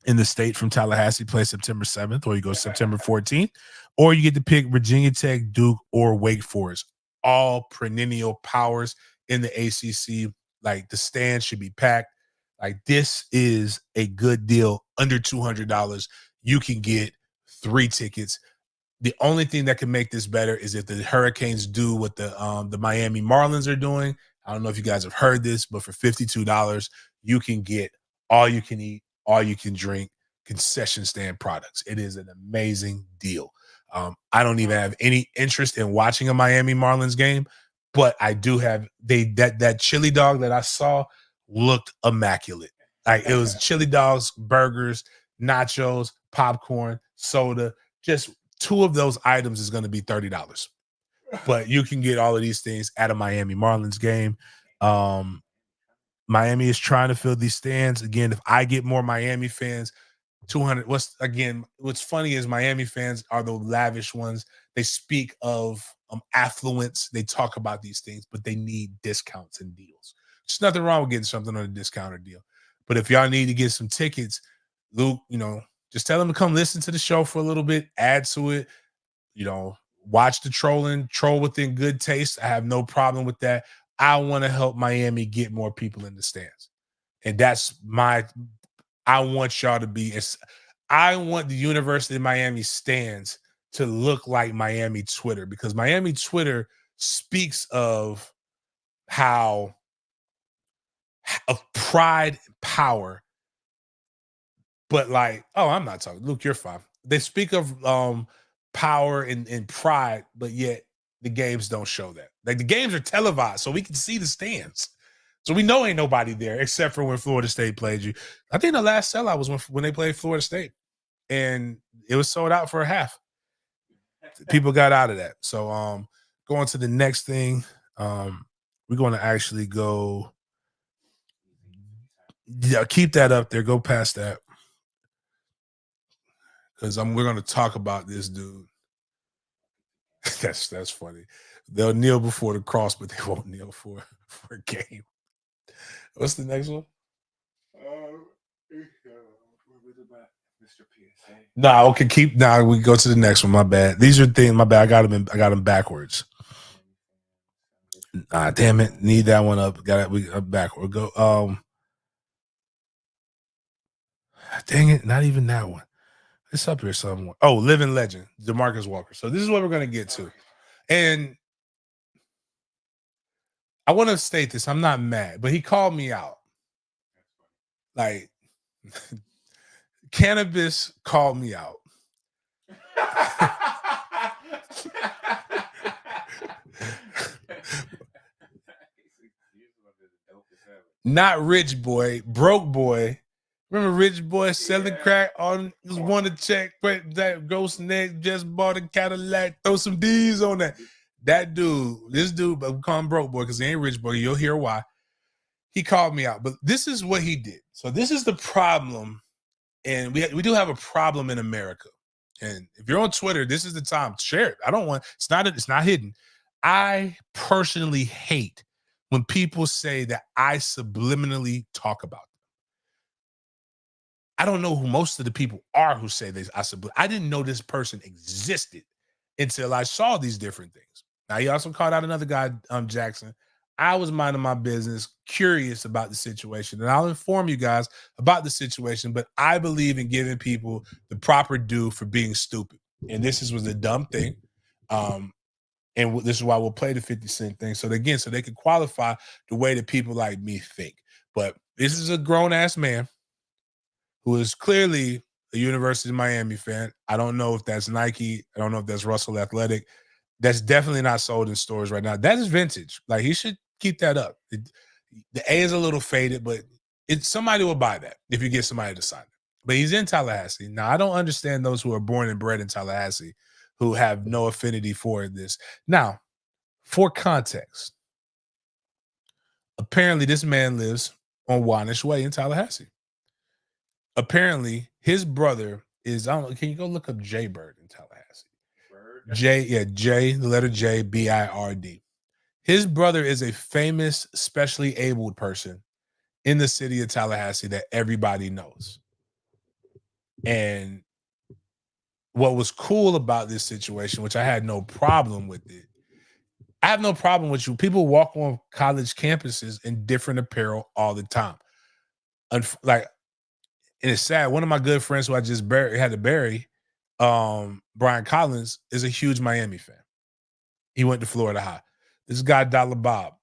in the state from Tallahassee play September 7th, or you go September 14th, or you get to pick Virginia Tech, Duke, or Wake Forest. All perennial powers in the ACC. Like, the stands should be packed. Like, this is a good deal. Under $200, you can get 3 tickets. The only thing that can make this better is if the Hurricanes do what the Miami Marlins are doing. I don't know if you guys have heard this, but for $52, you can get all you can eat, all you can drink, concession stand products. It is an amazing deal. I don't even have any interest in watching a Miami Marlins game, but I do have that chili dog that I saw looked immaculate. Like it was chili dogs, burgers, nachos, popcorn, soda. Just 2 of those items is going to be $30. But you can get all of these things at a Miami Marlins game. Miami is trying to fill these stands. Again, if I get more Miami fans, 200. What's funny is Miami fans are the lavish ones. They speak of affluence. They talk about these things, but they need discounts and deals. There's nothing wrong with getting something on a discount or deal. But if y'all need to get some tickets, Luke, just tell them to come listen to the show for a little bit, add to it, watch the troll within good taste. I have no problem with that. I want to help Miami get more people in the stands. And I want y'all to be I want the University of Miami stands to look like Miami Twitter, because Miami Twitter speaks of pride and power. But I'm not talking. Luke, you're fine. They speak of power and pride, but yet the games don't show that. Like the games are televised, so we can see the stands. So we know ain't nobody there except for when Florida State played you. I think the last sellout was when they played Florida State, and it was sold out for a half. People got out of that. So going to the next thing, we're going to actually go. Yeah, keep that up there. Go past that, because we're going to talk about this dude. That's funny. They'll kneel before the cross, but they won't kneel for a game. What's the next one? Okay, we go to the next one. My bad. These are things. My bad. I got them backwards. Damn it. Need that one up. We backward. Go. Dang it. Not even that one. It's up here somewhere. Oh, living legend, DeMarcus Walker. So this is what we're gonna get to, and I want to state this. I'm not mad, but he called me out. Like, cannabis called me out. Not rich boy, broke boy. Remember rich boy selling crack on just want to check, but that ghost neck just bought a Cadillac, throw some D's on that. This dude, but we call him broke boy because he ain't rich boy. You'll hear why. He called me out, but this is what he did. So this is the problem, and we do have a problem in America. And if you're on Twitter, this is the time. Share it. It's not hidden. I personally hate when people say that I subliminally talk about them. I don't know who most of the people are who say this. I didn't know this person existed until I saw these different things. Now, he also called out another guy, Jackson. I was minding my business, curious about the situation, and I'll inform you guys about the situation, but I believe in giving people the proper due for being stupid. And this was a dumb thing. And this is why we'll play the 50 Cent thing. So again, so they can qualify the way that people like me think. But this is a grown-ass man who is clearly a University of Miami fan. I don't know if that's Nike. I don't know if that's Russell Athletic. That's definitely not sold in stores right now. That is vintage. Like, he should keep that up. The A is a little faded, but somebody will buy that if you get somebody to sign it. But he's in Tallahassee. Now, I don't understand those who are born and bred in Tallahassee who have no affinity for this. Now, for context, apparently this man lives on Wanish Way in Tallahassee. Apparently, his brother is, I don't know, can you go look up Jay Bird in Tallahassee? J, the letter J, B-I-R-D. His brother is a famous, specially abled person in the city of Tallahassee that everybody knows. And what was cool about this situation, which I had no problem with it, I have no problem with you. People walk on college campuses in different apparel all the time. And it's sad. One of my good friends who I just had to bury, Brian Collins, is a huge Miami fan. He went to Florida High. This guy, Dollar Bob,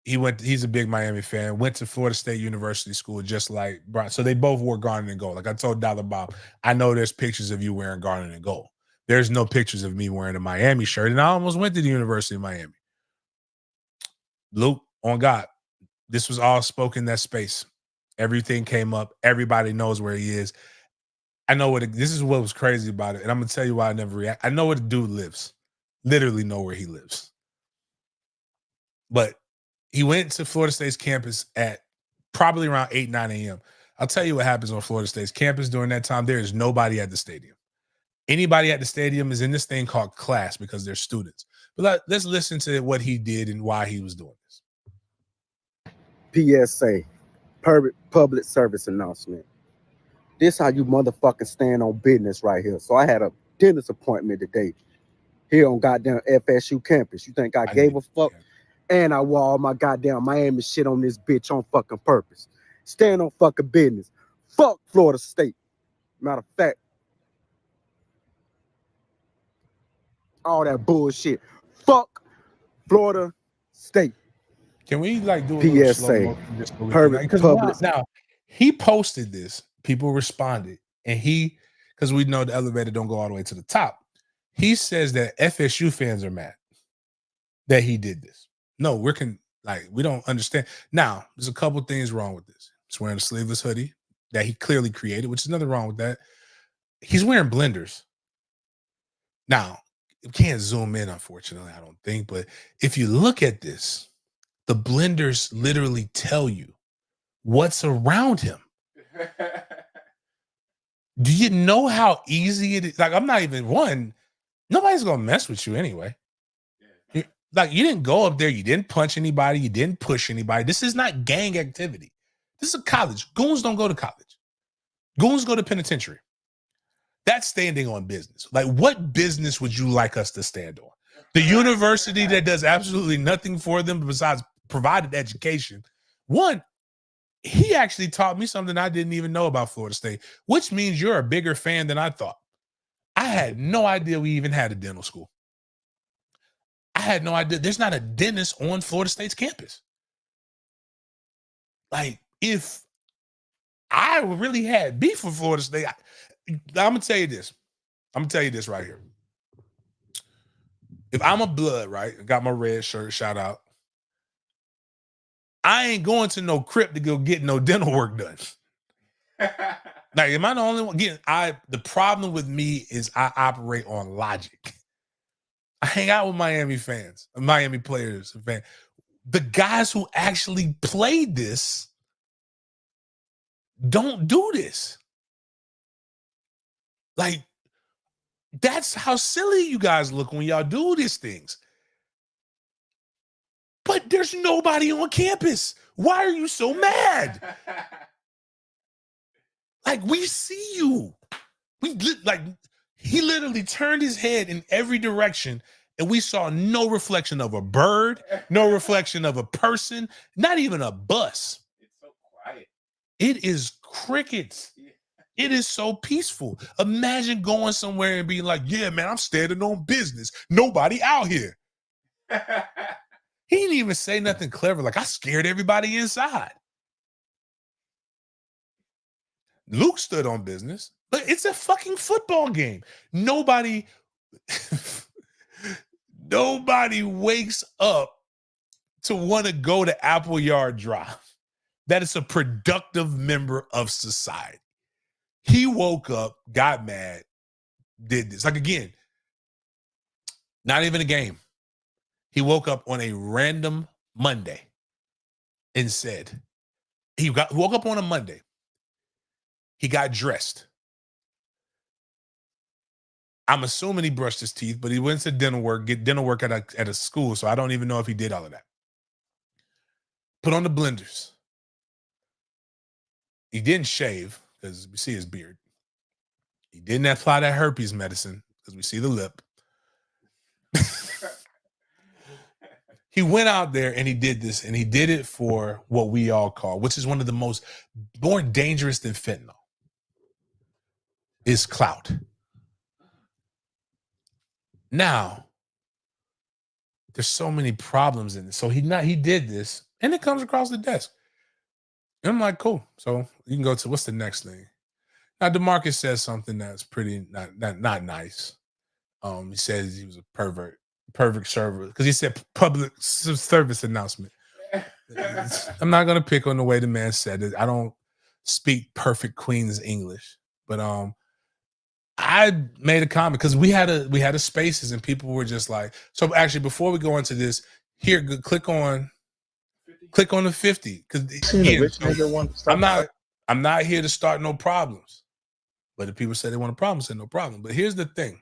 he's a big Miami fan, went to Florida State University school just like Brian. So they both wore garnet and gold. Like I told Dollar Bob, I know there's pictures of you wearing garnet and gold There's no pictures of me wearing a Miami shirt, and I almost went to the University of Miami. Luke, on God, this was all spoken in that space. Everything came up. Everybody knows where he is. I know this is what was crazy about it, and I'm gonna tell you why I never react. I know where the dude lives. Literally know where he lives. But he went to Florida State's campus at probably around 8, 9 a.m. I'll tell you what happens on Florida State's campus during that time. There is nobody at the stadium. Anybody at the stadium is in this thing called class because they're students. But let's listen to what he did and why he was doing this. PSA, public service announcement. This how you motherfucking stand on business right here. So I had a dentist appointment today here on goddamn FSU campus. You think I gave a fuck? And I wore all my goddamn Miami shit on this bitch on fucking purpose. Stand on fucking business. Fuck Florida State. Matter of fact, all that bullshit. Fuck Florida State. Can we like do a little slow motion? Now he posted this. People responded, and because we know the elevator don't go all the way to the top. He says that FSU fans are mad that he did this. No, we don't understand. Now, there's a couple things wrong with this. He's wearing a sleeveless hoodie that he clearly created, which is nothing wrong with that. He's wearing blenders. Now, you can't zoom in, unfortunately, I don't think. But if you look at this, the blenders literally tell you what's around him. Do you know how easy it is? Like, I'm not even nobody's going to mess with you anyway. You didn't go up there. You didn't punch anybody. You didn't push anybody. This is not gang activity. This is a college. Goons don't go to college. Goons go to penitentiary. That's standing on business. Like, what business would you like us to stand on? The university that does absolutely nothing for them besides provided education. One, he actually taught me something I didn't even know about Florida State, which means you're a bigger fan than I thought. I had no idea we even had a dental school. I had no idea. There's not a dentist on Florida State's campus. Like, if I really had beef with Florida State, I'm going to tell you this. I'm going to tell you this right here. If I'm a blood, right, I got my red shirt, shout out, I ain't going to no crib to go get no dental work done. Like, am I the only one? Again, the problem with me is I operate on logic. I hang out with Miami fans, Miami players and fans. The guys who actually played this don't do this. Like, that's how silly you guys look when y'all do these things. But there's nobody on campus. Why are you so mad? Like, we see you. He literally turned his head in every direction, and we saw no reflection of a bird, no reflection of a person, not even a bus. It's so quiet. It is crickets. It is so peaceful. Imagine going somewhere and being like, yeah, man, I'm standing on business. Nobody out here. He didn't even say nothing clever. Like, I scared everybody inside. Luke stood on business, but it's a fucking football game. Nobody wakes up to want to go to Appleyard Drive. That is a productive member of society. He woke up, got mad, did this. Like, again, not even a game. He woke up on a random Monday and said, woke up on a Monday. He got dressed. I'm assuming he brushed his teeth, but he went to get dental work at a school, so I don't even know if he did all of that. Put on the blenders. He didn't shave, because we see his beard. He didn't apply that herpes medicine, because we see the lip. He went out there and he did this, and he did it for what we all call, which is one of the more dangerous than fentanyl, is clout. Now, there's so many problems in this. So he did this, and it comes across the desk. And I'm like, cool. So you can go to, what's the next thing? Now, DeMarcus says something that's pretty not nice. He says he was a pervert server because he said public service announcement. I'm not gonna pick on the way the man said it. I don't speak perfect Queen's English, but I made a comment because we had a spaces and people were just like, so actually before we go into this, here click on the 50 because I'm not here to start no problems. But if people say they want a problem, say no problem. But here's the thing: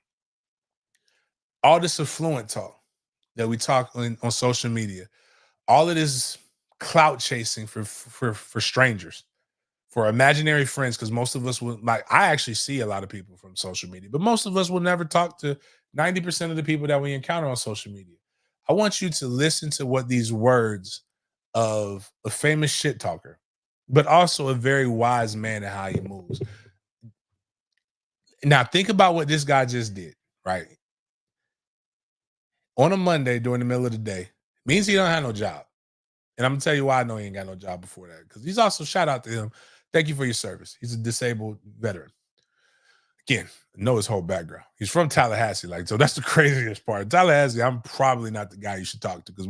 all this affluent talk that we talk on social media, all of this clout chasing for strangers, for imaginary friends, because most of us will, like, I actually see a lot of people from social media, but most of us will never talk to 90% of the people that we encounter on social media. I want you to listen to what these words of a famous shit talker, but also a very wise man and how he moves. Now think about what this guy just did, right? On a Monday during the middle of the day, means he don't have no job. And I'm gonna tell you why I know he ain't got no job before that. Because he's also, shout out to him. Thank you for your service. He's a disabled veteran. Again, know his whole background. He's from Tallahassee. Like, so that's the craziest part. Tallahassee, I'm probably not the guy you should talk to because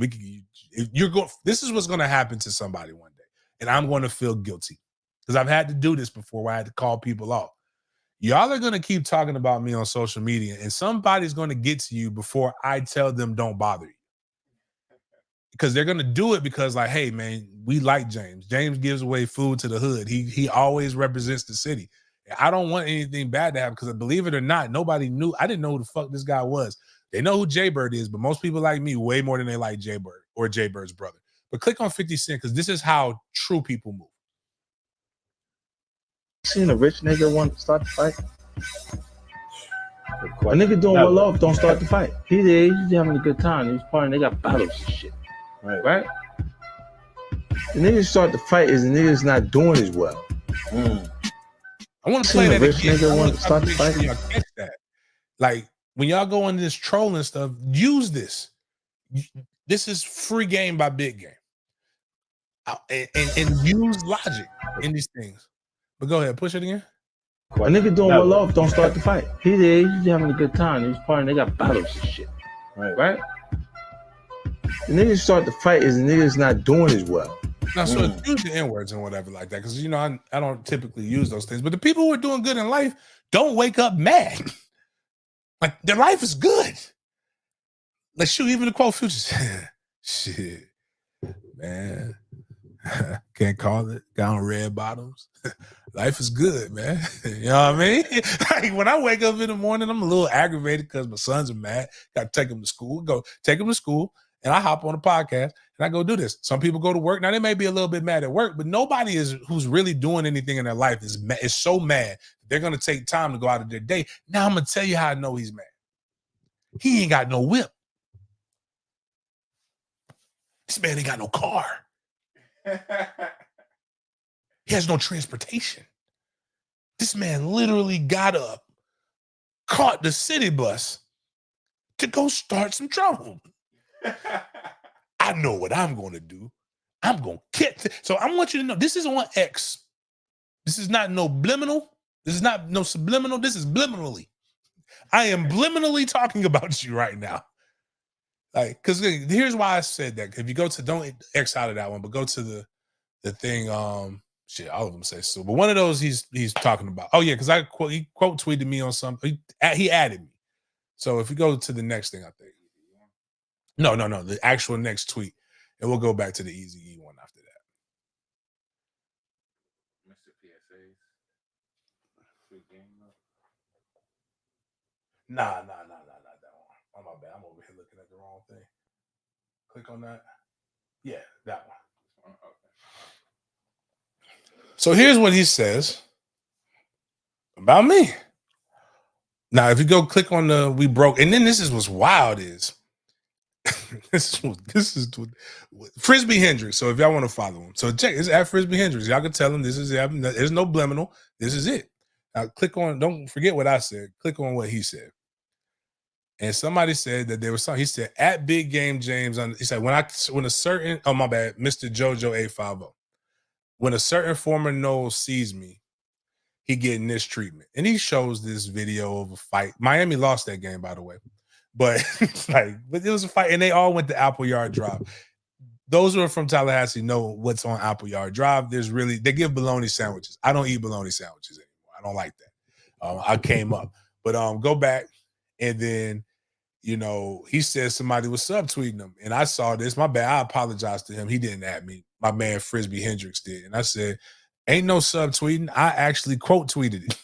this is what's gonna happen to somebody one day. And I'm gonna feel guilty. Because I've had to do this before where I had to call people off. Y'all are gonna keep talking about me on social media, and somebody's gonna get to you before I tell them don't bother you. Because they're gonna do it because, like, hey man, we like James. James gives away food to the hood. He always represents the city. I don't want anything bad to happen because, believe it or not, nobody knew. I didn't know who the fuck this guy was. They know who Jay Bird is, but most people like me way more than they like Jay Bird or Jay Bird's brother. But click on 50 Cent because this is how true people move. Seen a rich nigga want to start the fight? A nigga doing well off don't start the fight. He did. He's having a good time. He was partying. They got bottles and shit. Right? The niggas start the fight is the niggas not doing as well. I want to play that rich again. Nigga want to start the fight. Y'all catch that. Like, when y'all go into this trolling stuff, use this. This is free game by big game. And use logic in these things. But go ahead, push it again. A nigga doing well off don't start the fight. He did. He's having a good time. He was partying. They got bottles and shit. Right? The niggas start the fight is the niggas not doing as well. Now, so use the N-words and whatever like that, because, you know, I don't typically use those things. But the people who are doing good in life don't wake up mad. Like, their life is good. Like, shoot, even the quote Future, shit, man. Can't call it. Got on red bottoms. Life is good, man. You know what I mean? Like, when I wake up in the morning, I'm a little aggravated because my sons are mad. Got to take them to school. Go take them to school, and I hop on a podcast and I go do this. Some people go to work. Now they may be a little bit mad at work, but nobody who's really doing anything in their life is so mad they're gonna take time to go out of their day. Now I'm gonna tell you how I know he's mad. He ain't got no whip. This man ain't got no car. He has no transportation. This man literally got up, caught the city bus to go start some trouble. I know what I'm going to do. I'm going to get it. So I want you to know, this is on X. This is not no bliminal. This is not no subliminal. This is bliminally. I am bliminally talking about you right now. Like, because here's why I said that. If you go to, don't X out of that one, but go to the thing, shit, all of them say so. But one of those he's talking about. Oh, yeah, because he quote tweeted me on something. He added me. So if we go to the next thing, I think. No, the actual next tweet. And we'll go back to the Easy E one after that. Mr. PSA's free game up. Nah, not that one. Oh, my bad. I'm over here looking at the wrong thing. Click on that. Yeah, that one. Okay. So here's what he says about me. Now, if you go click on the we broke, and then this is what's wild is this is Frisbee Hendrix. So if y'all want to follow him, so check, it's at Frisbee Hendrix. Y'all can tell him this is it. There's no bliminal. This is it. Now click on, don't forget what I said. Click on what he said. And somebody said that there was something. He said at Big Game James. He said when a certain, oh my bad, Mr. JoJo 850. When a certain former Noel sees me, he getting this treatment. And he shows this video of a fight. Miami lost that game, by the way. But but it was a fight, and they all went to Appleyard Drive. Those who are from Tallahassee know what's on Appleyard Drive. They give bologna sandwiches. I don't eat bologna sandwiches anymore. I don't like that. I came up. But go back, and then he said somebody was subtweeting him. And I saw this. My bad. I apologize to him. He didn't at me. My man Frisbee Hendricks did. And I said, ain't no subtweeting. I actually quote tweeted it.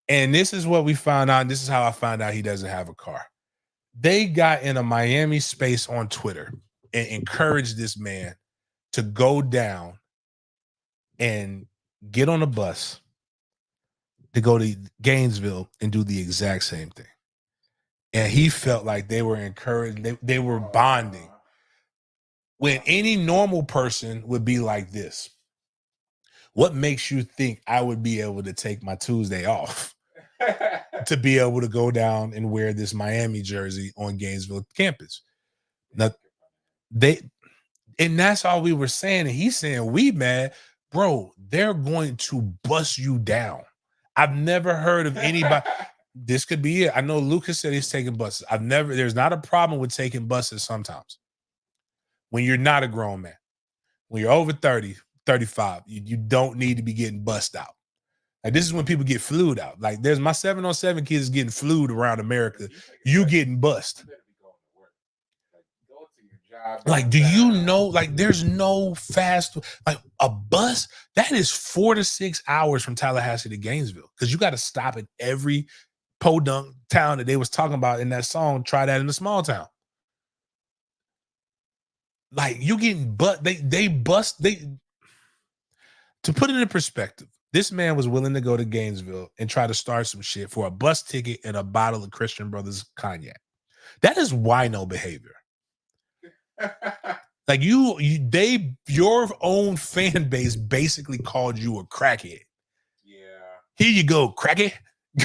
And this is what we found out. And this is how I found out he doesn't have a car. They got in a Miami space on Twitter and encouraged this man to go down and get on a bus to go to Gainesville and do the exact same thing. And he felt like they were encouraged. They were bonding. When any normal person would be like this, what makes you think I would be able to take my Tuesday off to be able to go down and wear this Miami jersey on Gainesville campus? Now, and that's all we were saying. And he's saying, we mad, bro, they're going to bust you down. I've never heard of anybody. This could be it. I know Lucas said he's taking buses. There's not a problem with taking buses sometimes. When you're not a grown man, when you're over 30, 35, you don't need to be getting bussed out. Like, this is when people get flued out. Like, there's my 707 kids getting flued around America. You getting bussed. Like, do you know, like, there's no fast, like a bus that is 4 to 6 hours from Tallahassee to Gainesville, because you got to stop at every podunk town that they was talking about in that song. Try that in a small town. Like, you getting to put it in perspective, this man was willing to go to Gainesville and try to start some shit for a bus ticket and a bottle of Christian Brothers cognac. That is wino behavior. Like, your own fan base basically called you a crackhead. Yeah. Here you go, crackhead.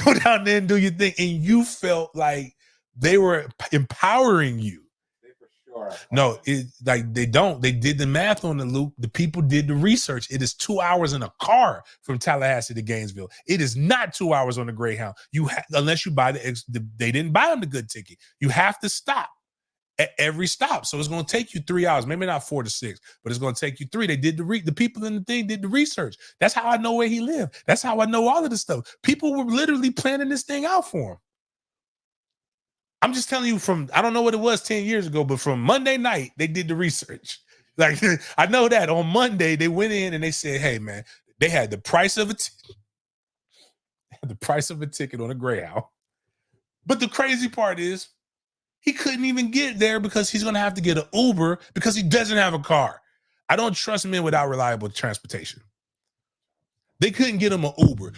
Go down there and do your thing. And you felt like they were empowering you. They for sure. No, they don't. They did the math on the loop. The people did the research. It is 2 hours in a car from Tallahassee to Gainesville. It is not 2 hours on the Greyhound. Unless you buy they didn't buy them the good ticket. You have to stop at every stop. So it's going to take you 3 hours, maybe not 4 to 6, but it's going to take you 3. They did the people in the thing did the research. That's how I know where he lived. That's how I know all of this stuff. People were literally planning this thing out for him. I'm just telling you, I don't know what it was 10 years ago, but from Monday night, they did the research. Like, I know that on Monday, they went in and they said, hey, man, they had the price of a ticket on a Greyhound. But the crazy part is, he couldn't even get there because he's going to have to get an Uber because he doesn't have a car. I don't trust men without reliable transportation. They couldn't get him an Uber.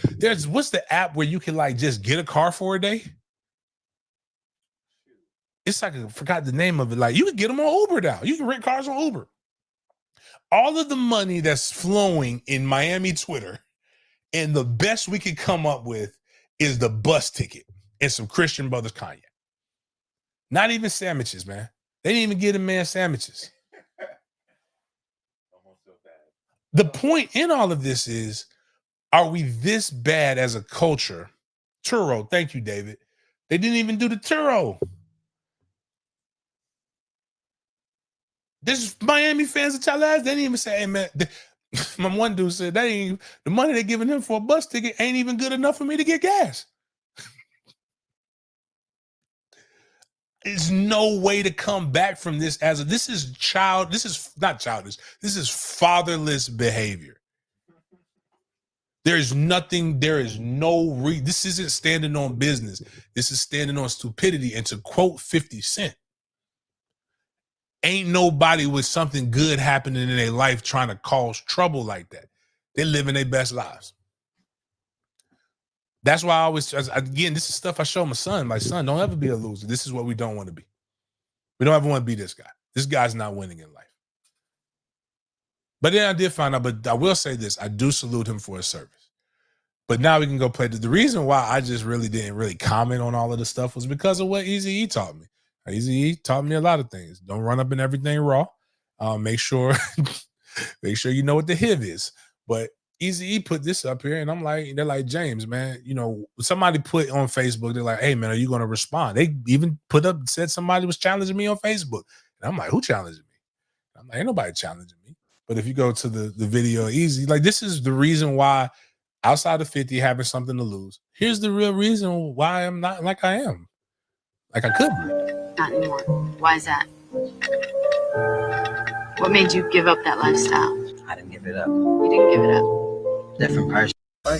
What's the app where you can, like, just get a car for a day? It's like, I forgot the name of it. Like, you can get them on Uber now. You can rent cars on Uber. All of the money that's flowing in Miami Twitter, and the best we could come up with is the bus ticket and some Christian Brothers cognac. Not even sandwiches, man. They didn't even get a man sandwiches. The point in all of this is, are we this bad as a culture? Turo, thank you, David. They didn't even do the Turo. This Miami fans of Tallahassee, they didn't even say, hey, man. My one dude said, the money they're giving him for a bus ticket ain't even good enough for me to get gas. There's no way to come back from this this is not childish. This is fatherless behavior. There is no this isn't standing on business. This is standing on stupidity. And to quote 50 Cent, ain't nobody with something good happening in their life trying to cause trouble like that. They're living their best lives. That's why I always, again, this is stuff I show my son. My son, don't ever be a loser. This is what we don't want to be. We don't ever want to be this guy. This guy's not winning in life. But then I did find out, but I will say this. I do salute him for his service. But now we can go play. The reason why I just didn't comment on all of the stuff was because of what Eazy-E taught me. Eazy-E taught me a lot of things. Don't run up in everything raw. Make sure you know what the HIV is. But Easy E put this up here, and I'm like, they're like, James, man, you know, somebody put on Facebook, they're like, hey man, are you gonna respond? They even said somebody was challenging me on Facebook. And I'm like, who challenging me? I'm like, ain't nobody challenging me. But if you go to the video Easy, like this is the reason why outside of 50 having something to lose, here's the real reason why I'm not like I am. Like I could be. Not anymore. Why is that? What made you give up that lifestyle? I didn't give it up. You didn't give it up. Different person. A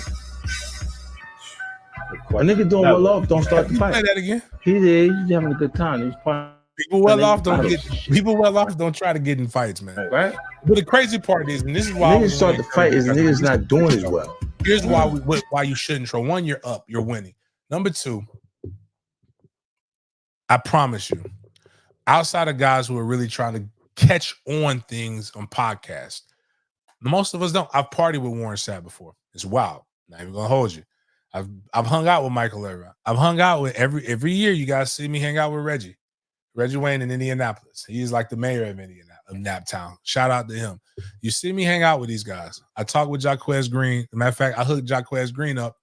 nigga doing well off, don't start the Play fight. that again. He did. He's having a good time. He's part. People well off don't try to get in fights, man. Right? But the crazy part is, and this is why Niggas start the fight is niggas not doing as well. Here's why you shouldn't troll. One, you're up, you're winning. Number two, I promise you, outside of guys who are really trying to catch on things on podcasts, most of us don't. I've partied with Warren Sapp before. It's wild. Not even gonna hold you. I've hung out with Michael Irvin. I've hung out with every year. You guys see me hang out with Reggie Wayne in Indianapolis. He's like the mayor of Naptown. Shout out to him. You see me hang out with these guys. I talk with Jaquez Green. As a matter of fact, I hooked Jaquez Green up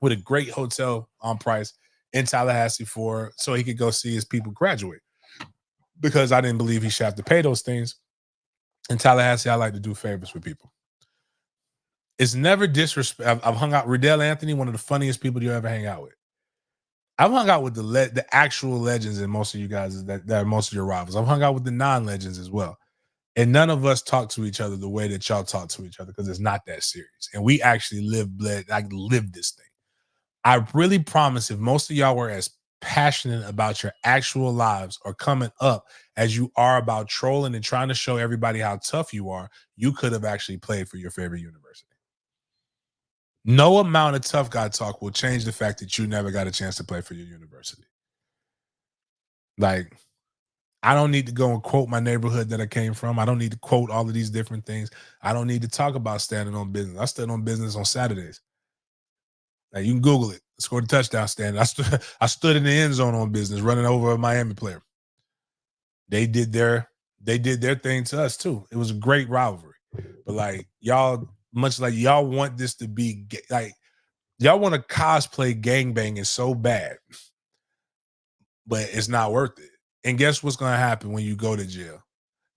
with a great hotel on Price in Tallahassee so he could go see his people graduate. Because I didn't believe he should have to pay those things. In Tallahassee, I like to do favors for people. It's never disrespect. I've hung out with Riddell Anthony, one of the funniest people you ever hang out with. I've hung out with the actual legends and most of you guys that are most of your rivals. I've hung out with the non-legends as well. And none of us talk to each other the way that y'all talk to each other because it's not that serious. And we actually live this thing. I really promise if most of y'all were as passionate about your actual lives or coming up as you are about trolling and trying to show everybody how tough you are, you could have actually played for your favorite university. No amount of tough guy talk will change the fact that you never got a chance to play for your university. Like, I don't need to go and quote my neighborhood that I came from. I don't need to quote all of these different things. I don't need to talk about standing on business. I stood on business on Saturdays. Now, you can Google it. I scored a touchdown standing. I stood in the end zone on business, running over a Miami player. They did their thing to us too. It was a great rivalry. But like y'all, much like y'all want this to be like y'all want to cosplay gangbanging so bad, but it's not worth it. And guess what's gonna happen when you go to jail?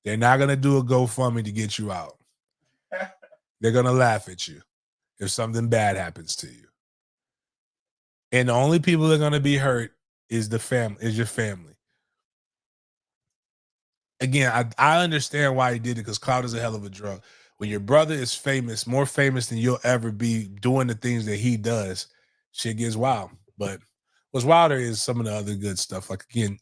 They're not gonna do a GoFundMe to get you out. They're gonna laugh at you if something bad happens to you. And the only people that are gonna be hurt is your family. Again, I understand why he did it because Clout is a hell of a drug. When your brother is famous, more famous than you'll ever be doing the things that he does, shit gets wild. But what's wilder is some of the other good stuff. Like, again,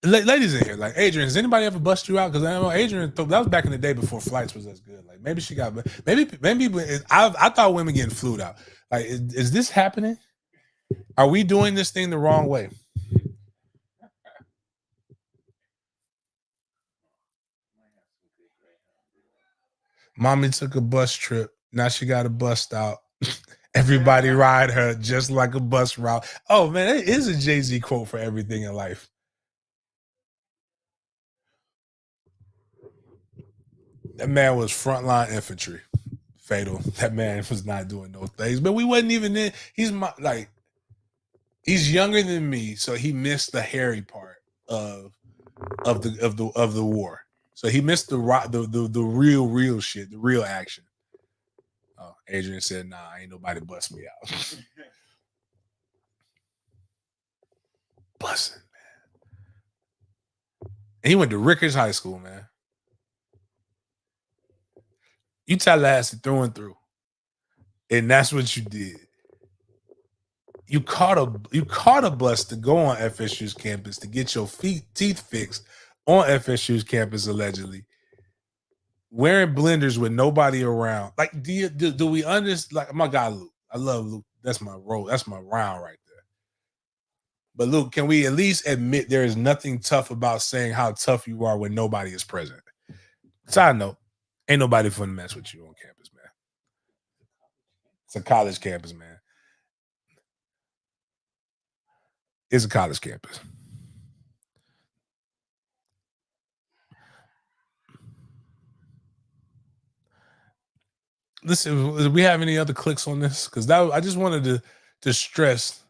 ladies in here, like Adrian, has anybody ever bust you out? Because I know Adrian, that was back in the day before flights was as good. Like maybe she got, maybe I thought women getting flued out. Like, is this happening? Are we doing this thing the wrong way? Mommy took a bus trip. Now she got a bust out. Everybody ride her just like a bus route. Oh man, it is a Jay-Z quote for everything in life. That man was frontline infantry. Fatal. That man was not doing no things. But we wasn't even in. He's younger than me, so he missed the hairy part of the war. So he missed the real shit, the real action. Oh, Adrian said, "Nah, ain't nobody bust me out." Busting, man. And he went to Rickers High School, man. You Tallahassee through and through, and that's what you did. You caught a bus to go on FSU's campus to get your teeth fixed on FSU's campus, allegedly. Wearing blenders with nobody around. Like, do we understand? Like, my guy Luke, I love Luke. That's my role. That's my round right there. But Luke, can we at least admit there is nothing tough about saying how tough you are when nobody is present? Side note, ain't nobody fun to mess with you on campus, man. It's a college campus, man. It's a college campus. Listen, do we have any other clicks on this? Because I just wanted to stress.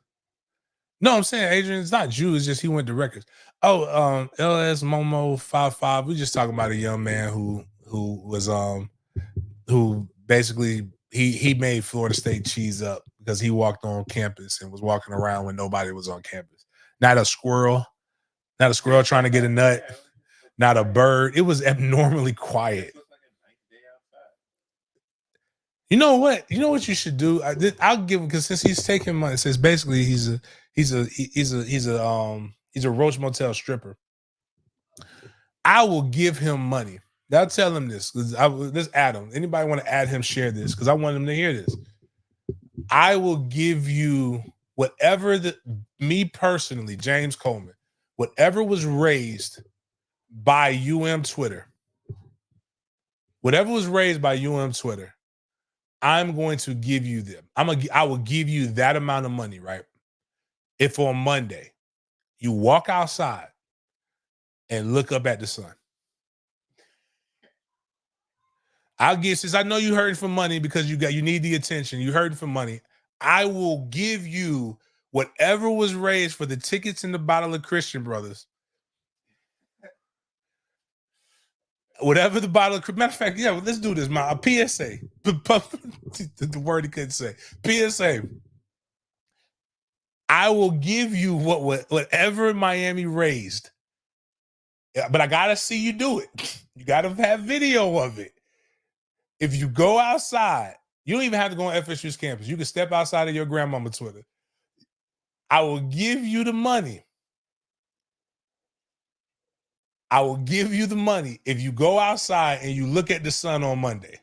No, I'm saying, Adrian, it's not you. It's just he went to records. Oh, LS Momo 55. We just talking about a young man who was who basically he made Florida State cheese up because he walked on campus and was walking around when nobody was on campus. Not a squirrel trying to get a nut, not a bird. It was abnormally quiet. You know what? You know what you should do? I'll give him, because since he's taking money, since basically he's a Roach Motel stripper. I will give him money. I'll tell him this. This Adam. Anybody want to add him? Share this because I want him to hear this. I will give you whatever me personally, James Coleman, whatever was raised by UM Twitter. Whatever was raised by UM Twitter. I'm going to give you them. I will give you that amount of money, right? If on Monday you walk outside and look up at the sun. I'll give, since I know you hurting for money because you need the attention, you hurting for money. I will give you whatever was raised for the tickets in the bottle of Christian Brothers. Whatever the bottle of, matter of fact, yeah, let's do this. A PSA. The word he couldn't say. PSA. I will give you whatever Miami raised. But I gotta see you do it. You gotta have video of it. If you go outside, you don't even have to go on FSU's campus. You can step outside of your grandmama's Twitter. I will give you the money. I will give you the money if you go outside and you look at the sun on Monday.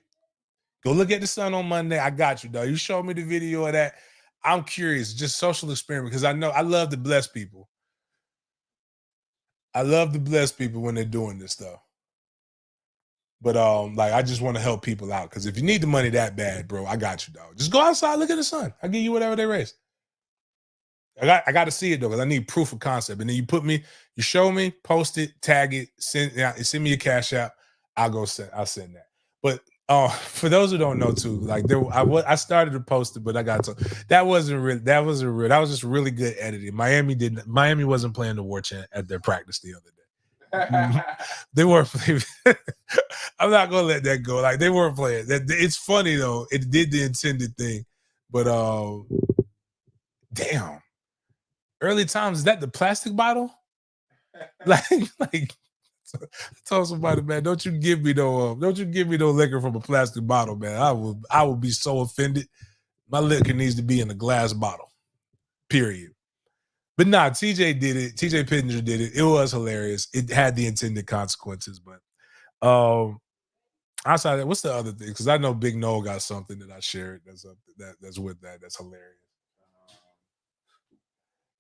Go look at the sun on Monday. I got you, dog. You showed me the video of that. I'm curious, just social experiment, because I know I love to bless people. I love to bless people when they're doing this stuff. But like I just want to help people out, because if you need the money that bad, bro, I got you, dog. Just go outside, look at the sun. I'll give you whatever they raise. I got to see it though, because I need proof of concept. And then you show me, post it, tag it, send me your cash app. I'll send that. But for those who don't know too, like I started to post it, but I got to. That was just really good editing. Miami wasn't playing the war chant at their practice the other day. They weren't playing. I'm not gonna let that go. Like they weren't playing. It's funny though. It did the intended thing, but damn. Early times, is that the plastic bottle? like I told somebody, man, don't you give me no liquor from a plastic bottle, man. I will be so offended. My liquor needs to be in a glass bottle. Period. But nah, TJ did it. TJ Pittenger did it. It was hilarious. It had the intended consequences, but outside of that, what's the other thing? Because I know Big Noel got something that I shared that's with that. That's hilarious.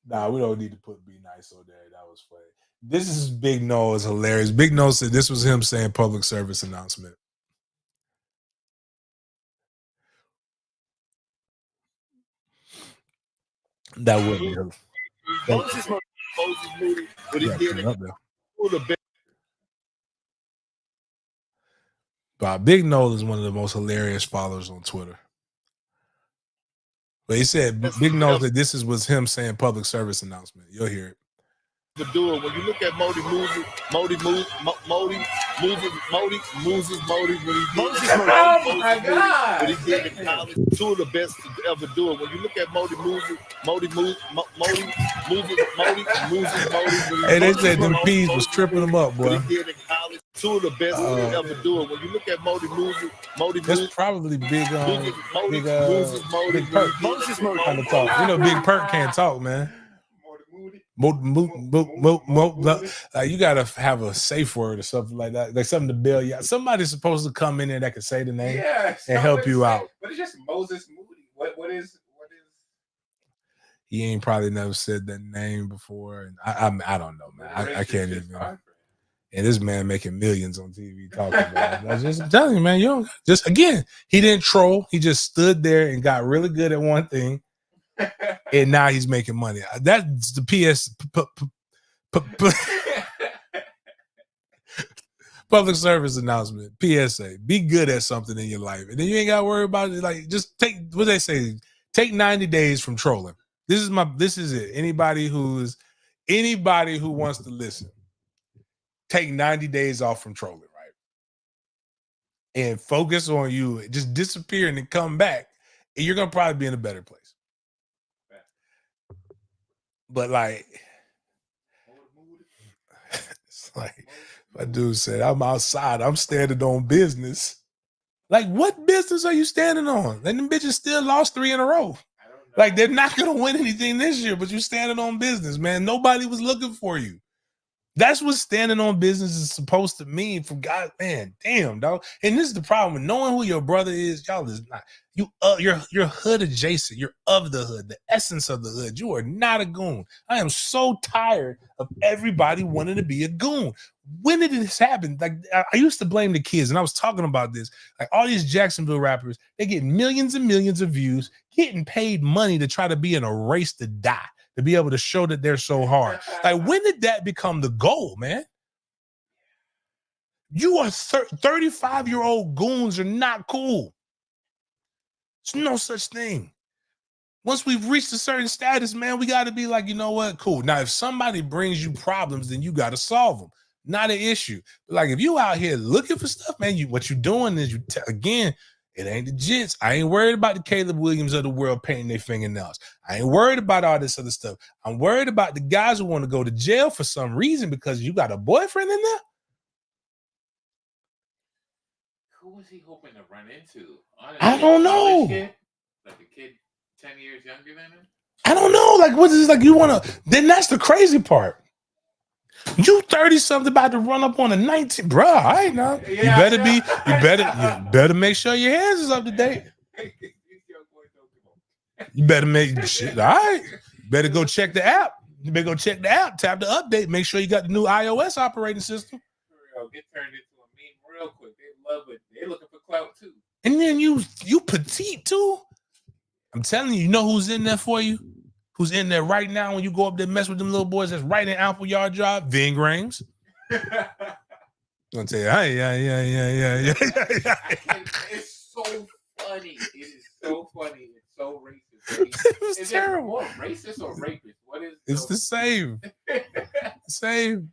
Nah, we don't need to put Be Nice on there. That was funny. This is Big Noel is hilarious. Big Noel said this was him saying public service announcement. That would be him. Moses Moody, what he did But Big Noel is one of the most hilarious followers on Twitter. But he said Big Noel that this was him saying public service announcement. You'll hear it. Do it. When you look at Moses, when he did in college, two of the best to ever do it. When you look at Modi, hey, they said them peas was tripping them up, boy. What he did in college, two of the best to ever do it. When you look at Modi, that's probably Big Perk kind of talk. You know, Big Perk can't talk, man. You gotta have a safe word or something like that, like something to bail you out. Somebody's supposed to come in there that can say the name and help you out. But it's just Moses Moody. What is? He ain't probably never said that name before, and I don't know, man. I can't even. And this man making millions on TV talking about it. I'm just telling you, man. You don't just again. He didn't troll. He just stood there and got really good at one thing. And now he's making money. That's the Public service announcement, PSA. Be good at something in your life. And then you ain't got to worry about it. Like, just take, what they say, take 90 days from trolling. This is it. Anybody who wants to listen, take 90 days off from trolling, right? And focus on you. Just disappear and then come back. And you're going to probably be in a better place. But like, it's like, my dude said, I'm outside. I'm standing on business. Like, what business are you standing on? And them bitches still lost 3 in a row. Like, they're not going to win anything this year, but you're standing on business, man. Nobody was looking for you. That's what standing on business is supposed to mean for God, man. Damn, dog. And this is the problem with knowing who your brother is. Y'all is not. You're hood adjacent. You're of the hood, the essence of the hood. You are not a goon. I am so tired of everybody wanting to be a goon. When did this happen? Like, I used to blame the kids, and I was talking about this. Like, all these Jacksonville rappers, they get millions and millions of views, getting paid money to try to be in a race to die, to be able to show that they're so hard. Like, when did that become the goal, man? You are 35-year-old goons are not cool. There's no such thing. Once we've reached a certain status, man, we got to be like, you know what? Cool. Now, if somebody brings you problems, then you got to solve them. Not an issue. But like, if you out here looking for stuff, man, what you doing is again, it ain't the jits. I ain't worried about the Caleb Williams of the world painting their fingernails. I ain't worried about all this other stuff. I'm worried about the guys who want to go to jail for some reason because you got a boyfriend in there. Who was he hoping to run into? Honestly, I don't know. Like a kid 10 years younger than him? I don't know. Like, what is like you want to? Then that's the crazy part. You 30-something about to run up on a 19, bro. All right, now you better make sure your hands is up to date. You better make shit. All right, better go check the app. You better go check the app. Tap the update. Make sure you got the new iOS operating system. For real, get turned into a meme real quick. They love it. They're looking for clout too. And then you petite too. I'm telling you, you know who's in there for you? Who's in there right now when you go up there mess with them little boys that's right in Apple Yard Drive? Ving Rhames. I'm gonna tell you, yeah. It's so funny. It is so funny. It's so racist. It's terrible. More racist or rapist? What is? It's the same. Same.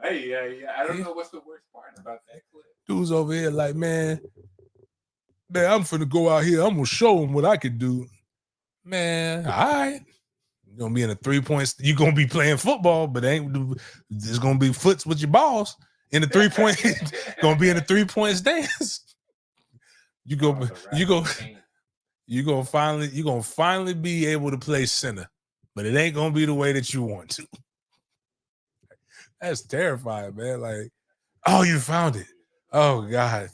Hey, I don't know what's the worst part about that clip. Dude's over here like, man, I'm finna go out here. I'm gonna show him what I can do. Man, all right. You're gonna be in a 3-point. You're gonna be playing football, but there's gonna be foots with your balls in the 3-point. Gonna be in a 3-point stance. You're gonna finally be able to play center, but it ain't gonna be the way that you want to. That's terrifying, man. Like, oh, you found it. Oh God.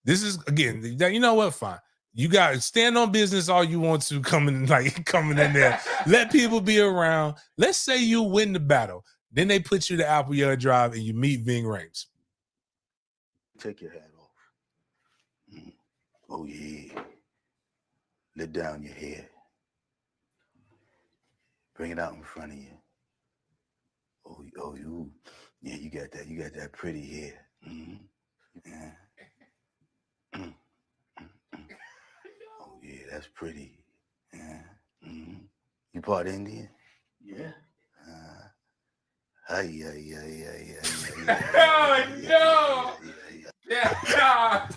This is again, you know what? Fine. You got to stand on business all you want to coming in there. Let people be around. Let's say you win the battle. Then they put you to Apple Yard Drive and you meet Ving Rhames. Take your hat off. Oh, yeah. Let down your hair. Bring it out in front of you. Oh, yeah, you got that pretty hair. Yeah. Yeah, that's pretty. Yeah. You part Indian? Yeah. Yeah. Oh no! Yeah.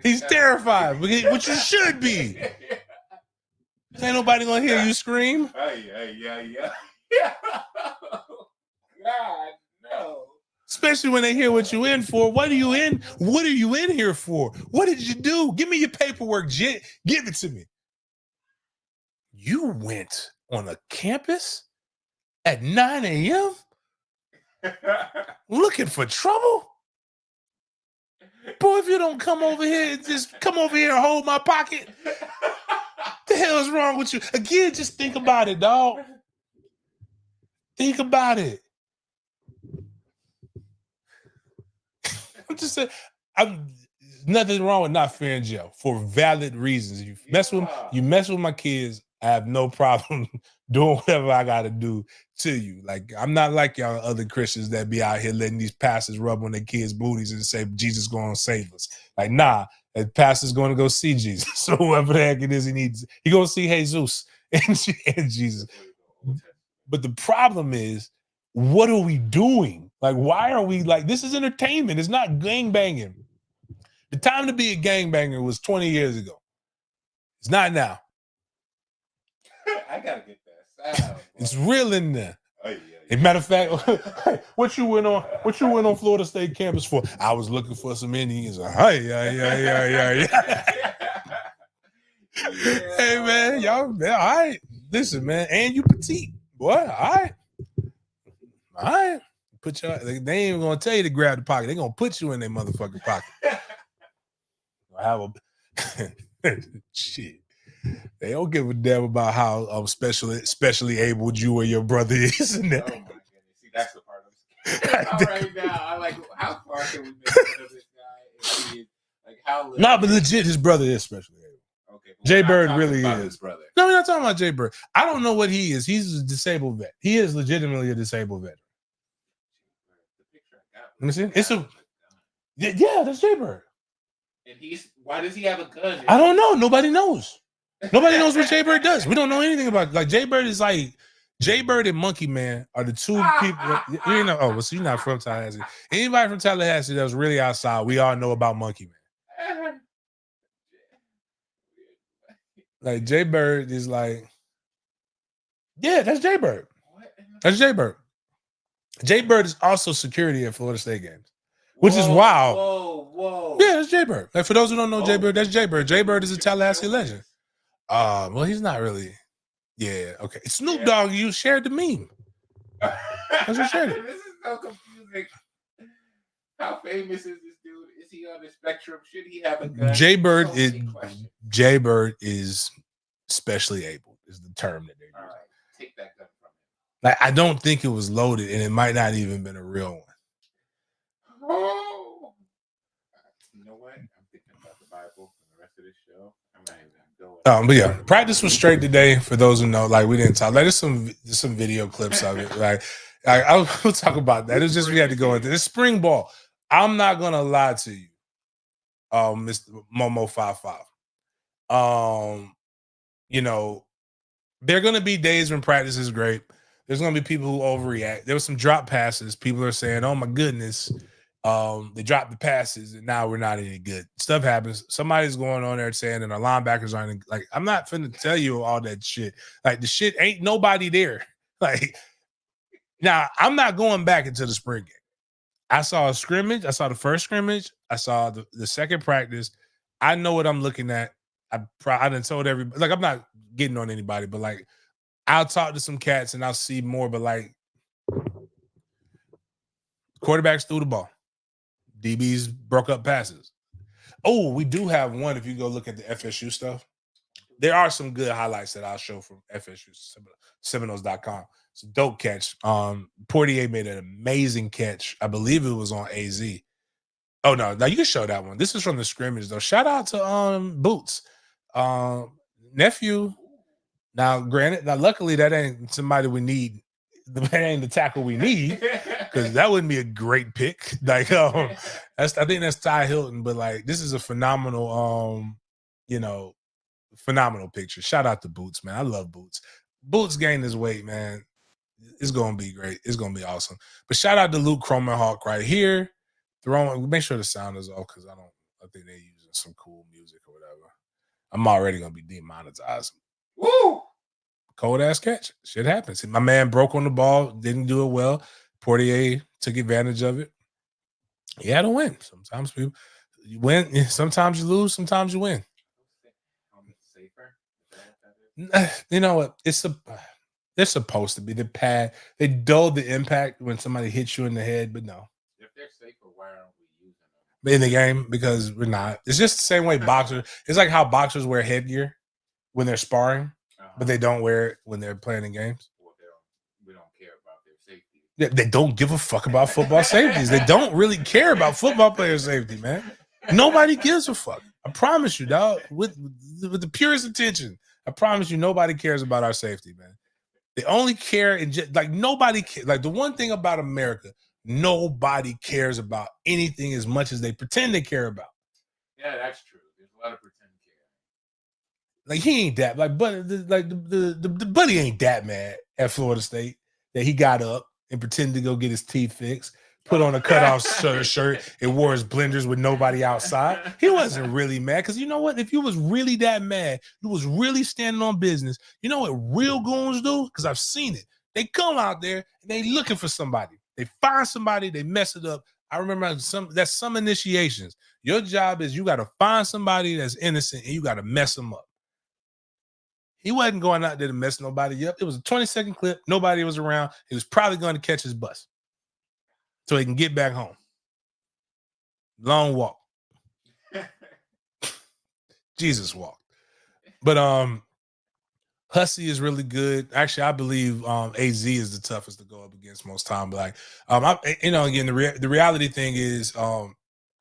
He's terrified, which you should be. Ain't nobody gonna hear you scream. Yeah. God, no. Especially when they hear what you in for. What are you in? What are you in here for? What did you do? Give me your paperwork, Jit. Give it to me. You went on a campus at 9 a.m. looking for trouble? Boy, if you don't come over here and hold my pocket, the hell is wrong with you? Again, just think about it, dog. Think about it. I'm just saying, nothing wrong with not fearing jail for valid reasons. You mess with my kids, I have no problem doing whatever I got to do to you. Like, I'm not like y'all other Christians that be out here letting these pastors rub on their kids' booties and say, Jesus going to save us. Like, nah, the pastor's going to go see Jesus. So whoever the heck it is he needs, he going to see Jesus and Jesus. But the problem is, what are we doing? Like, why are we like, this is entertainment. It's not gangbanging. The time to be a gangbanger was 20 years ago. It's not now. I gotta get that sound. It's real in there. Oh, yeah. As a matter of fact, what you went on Florida State campus for? I was looking for some Indians. Yeah. Hey man, y'all, all right. Listen, man, and you petite, boy. All right. Put your. They ain't even gonna tell you to grab the pocket. They gonna put you in their motherfucking pocket. Have a shit. They don't give a damn about how specially abled you or your brother is. Oh my goodness. See, that's the part I'm scared about right now. I like, how far can we make fun of this guy? And like, how but legit, his brother is specially able. Okay, Jay Bird really is. is. Brother. No, we're not talking about Jay Bird. I don't know what he is. He's a disabled vet. He is legitimately a disabled vet. Let me see. It's a that's Jay Bird. And why does he have a gun? I don't know. Nobody knows. Nobody knows what Jay Bird does. We don't know anything about it. Like Jay Bird is like Jay Bird and Monkey Man are the two people. You know. Oh, well, so you're not from Tallahassee. Anybody from Tallahassee that was really outside, we all know about Monkey Man. Like Jay Bird is like, yeah, that's Jay Bird. That's Jay Bird. Jay Bird is also security at Florida State games, which is wild. Whoa. Yeah, that's Jay Bird. Like for those who don't know Jay Bird, that's Jay Bird. Jay Bird is a Tallahassee legend. Well, he's not really. Yeah, okay. Snoop Dogg, you shared the meme. That's what shared it. This is so confusing. How famous is this dude? Is he on the spectrum? Should he have a gun? Jay Bird is specially able, is the term that they're using. All right, take that gun from him. Like, I don't think it was loaded, and it might not even been a real one. Oh, you know what? I'm thinking about the Bible for the rest of this show. I'm not even going. But yeah, practice was straight today. For those who know, like we didn't talk. Like there's some video clips of it. Like I'll talk about that. It's just we had to go into this spring ball. I'm not gonna lie to you, Mr. Momo 55. You know, there are gonna be days when practice is great. There's gonna be people who overreact. There was some drop passes. People are saying, "Oh my goodness." They dropped the passes and now we're not any good. Stuff happens. Somebody's going on there saying that our linebackers aren't like, I'm not finna tell you all that shit. Like the shit ain't nobody there. Like now I'm not going back into the spring game. I saw a scrimmage. I saw the first scrimmage. I saw the second practice. I know what I'm looking at. I done told everybody, like I'm not getting on anybody, but like I'll talk to some cats and I'll see more, but like quarterbacks threw the ball. DBs broke up passes. Oh, we do have one. If you go look at the FSU stuff, there are some good highlights that I'll show from FSU Seminoles.com. It's a dope catch. Portier made an amazing catch. I believe it was on AZ. Oh no, now you can show that one. This is from the scrimmage though. Shout out to Boots. Nephew. Now, granted, luckily that ain't somebody we need. That ain't the tackle we need, because that wouldn't be a great pick. Like, I think that's Ty Hilton, but like, this is a phenomenal, phenomenal picture. Shout out to Boots, man. I love Boots. Boots gained his weight, man. It's gonna be great. It's gonna be awesome. But shout out to Luke Cromerhawk right here. Make sure the sound is off because I think they're using some cool music or whatever. I'm already gonna be demonetized. Woo! Cold ass catch. Shit happens. My man broke on the ball, didn't do it well. Portier took advantage of it. He had to win. Sometimes you win, sometimes you lose, sometimes you win. You know what? They're supposed to be the pad. They dull the impact when somebody hits you in the head, but no. If they're safer, why aren't we using them? In the game, because we're not. It's just the same way boxers. It's like how boxers wear headgear when they're sparring. But they don't wear it when they're playing in games. Well, we don't care about their safety. Yeah, they don't give a fuck about football safeties. They don't really care about football player safety, man. Nobody gives a fuck. I promise you, dog. With the purest intention, I promise you, nobody cares about our safety, man. They only care and like nobody cares. Like the one thing about America, nobody cares about anything as much as they pretend they care about. Yeah, that's true. There's a lot of pretend care. Like he ain't that but the buddy ain't that mad at Florida State that he got up and pretended to go get his teeth fixed, put on a cutoff shirt and wore his blenders with nobody outside. He wasn't really mad because you know what? If you was really that mad, you was really standing on business. You know what real goons do? Because I've seen it. They come out there and they looking for somebody. They find somebody, they mess it up. I remember some initiations. Your job is you got to find somebody that's innocent and you got to mess them up. He wasn't going out there to mess nobody up. It was a 20-second clip. Nobody was around. He was probably going to catch his bus so he can get back home. Long walk. Jesus walk. But Hussey is really good. Actually, I believe AZ is the toughest to go up against most time. But like, again, the reality thing is,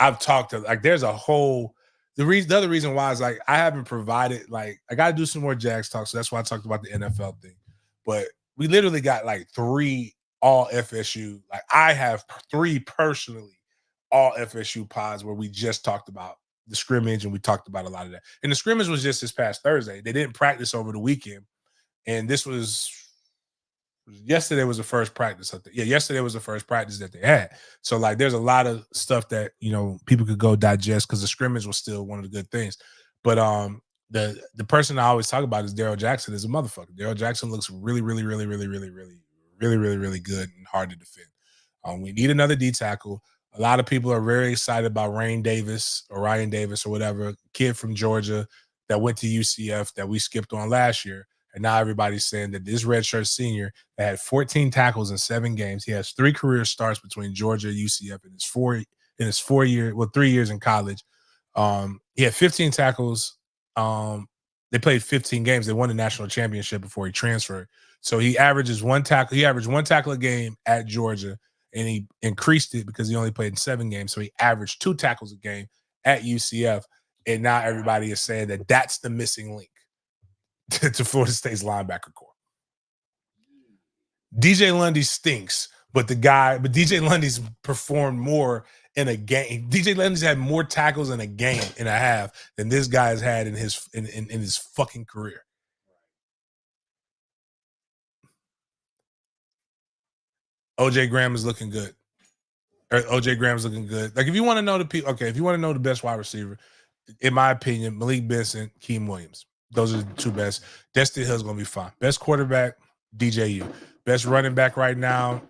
I've talked to like there's a whole. The other reason why is like I haven't provided like I got to do some more Jags talk, so that's why I talked about the NFL thing. But we literally got like 3 all FSU. Like I have 3 personally all FSU pods where we just talked about the scrimmage and we talked about a lot of that. And the scrimmage was just this past Thursday. They didn't practice over the weekend, and this was yesterday was the first practice. Yeah, yesterday was the first practice that they had. So like there's a lot of stuff that people could go digest because the scrimmage was still one of the good things. But the person I always talk about is Daryl Jackson is a motherfucker. Daryl Jackson looks really, really, really, really, really, really, really, really, really good and hard to defend. We need another D tackle. A lot of people are very excited about Ryan Davis or whatever, kid from Georgia that went to UCF that we skipped on last year. And now everybody's saying that this redshirt senior that had 14 tackles in 7 games, he has 3 career starts between Georgia and UCF in his 3 years in college. He had 15 tackles. They played 15 games. They won the national championship before he transferred. So he averages 1 tackle. He averaged 1 tackle a game at Georgia, and he increased it because he only played in 7 games. So he averaged 2 tackles a game at UCF. And now everybody is saying that that's the missing link to Florida State's linebacker core. DJ Lundy stinks, but DJ Lundy's performed more in a game. DJ Lundy's had more tackles in a game and a half than this guy has had in his fucking career. OJ Graham is looking good. OJ Graham's looking good. Like if you want to know if you want to know the best wide receiver, in my opinion, Malik Benson, Keem Williams. Those are the 2 best. Destiny Hill's going to be fine. Best quarterback, DJU. Best running back right now,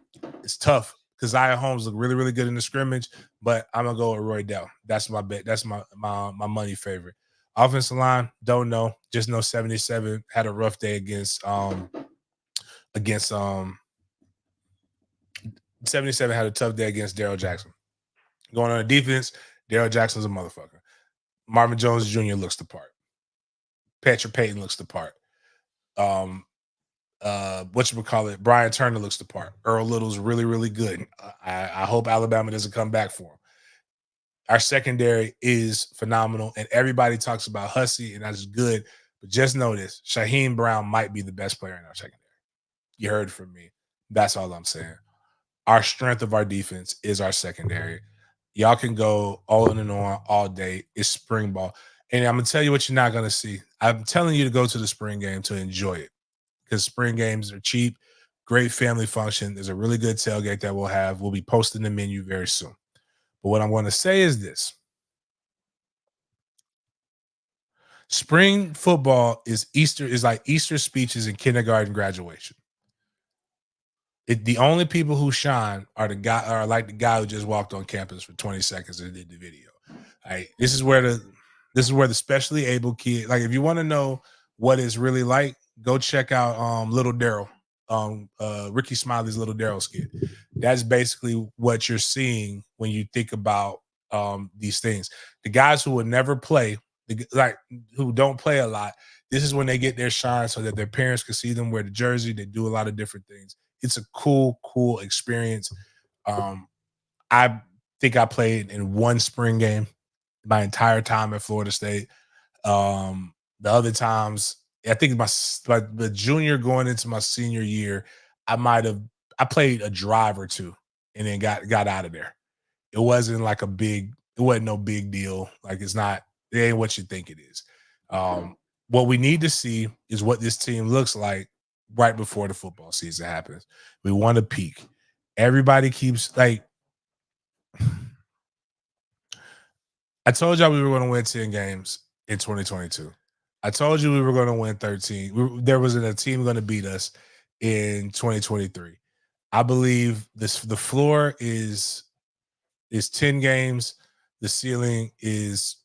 it's tough because Zion Holmes look really, really good in the scrimmage, but I'm going to go with Roy Dell. That's my bet. That's my money favorite. Offensive line, don't know. Just know 77 had a rough day against 77 had a tough day against Daryl Jackson. Going on the defense, Daryl Jackson's a motherfucker. Marvin Jones Jr. looks the part. Patrick Payton looks the part. Brian Turner looks the part. Earl Little's really, really good. I hope Alabama doesn't come back for him. Our secondary is phenomenal, and everybody talks about Hussey, and that's good. But just know this: Shaheem Brown might be the best player in our secondary. You heard from me. That's all I'm saying. Our strength of our defense is our secondary. Y'all can go all in and on all day. It's spring ball. And I'm going to tell you what you're not going to see. I'm telling you to go to the spring game to enjoy it because spring games are cheap, great family function. There's a really good tailgate that we'll have. We'll be posting the menu very soon. But what I'm going to say is this. Spring football is like Easter speeches and kindergarten graduation. The only people who shine are the guy who just walked on campus for 20 seconds and did the video. This is where the specially able kid, like if you want to know what it's really like, go check out Little Daryl, Ricky Smiley's Little Daryl skit. That's basically what you're seeing when you think about these things. The guys who would never play, who don't play a lot, this is when they get their shine so that their parents can see them wear the jersey. They do a lot of different things. It's a cool experience. I think I played in 1 spring game my entire time at Florida State. The other times I think the junior going into my senior year, I played a drive or two and then got out of there. It wasn't no big deal. Like it ain't what you think it is. What we need to see is what this team looks like right before the football season happens. We want to peak. Everybody keeps like I told y'all we were going to win 10 games in 2022. I told you we were going to win 13. There wasn't a team going to beat us in 2023. I believe the floor is 10 games. The ceiling is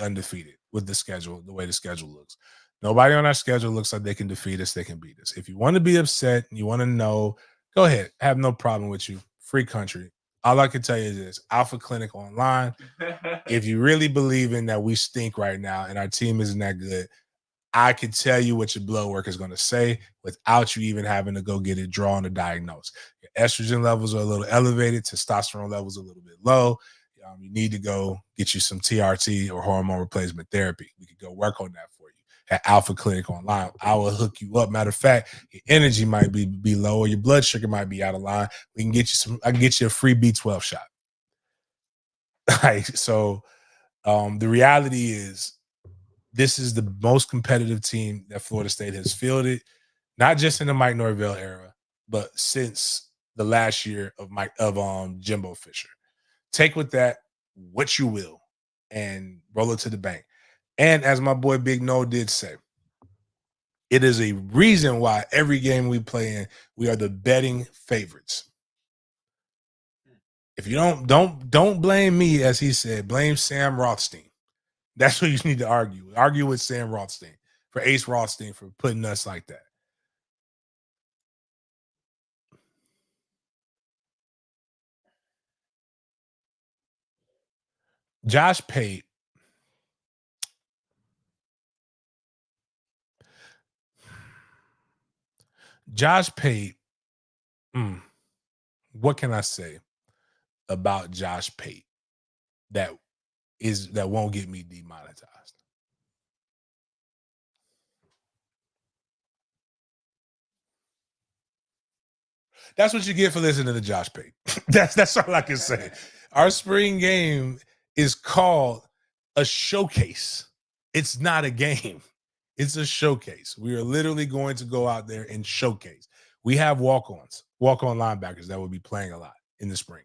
undefeated with the way the schedule looks. Nobody on our schedule looks like they can defeat us. They can beat us. If you want to be upset and you want to know, go ahead. I have no problem with you. Free country. All I can tell you is this: Alpha Clinic Online. If you really believe in that we stink right now and our team isn't that good, I can tell you what your blood work is going to say without you even having to go get it drawn or diagnosed. Your estrogen levels are a little elevated, testosterone levels are a little bit low. You need to go get you some TRT or hormone replacement therapy. We could go work on that for you at Alpha Clinic Online. I will hook you up. Matter of fact, your energy might be low or your blood sugar might be out of line. I can get you a free B12 shot. So the reality is this is the most competitive team that Florida State has fielded, not just in the Mike Norvell era, but since the last year of Jimbo Fisher. Take with that what you will and roll it to the bank. And as my boy Big No did say, it is a reason why every game we play in, we are the betting favorites. If you don't blame me, as he said, blame Sam Rothstein. That's what you need to argue. Argue with Sam Rothstein, for Ace Rothstein, for putting us like that. Josh Pate. What can I say about Josh Pate that won't get me demonetized? That's what you get for listening to Josh Pate. That's all I can say. Our spring game is called a showcase. It's not a game. It's a showcase. We are literally going to go out there and showcase. We have walk-on linebackers that will be playing a lot in the spring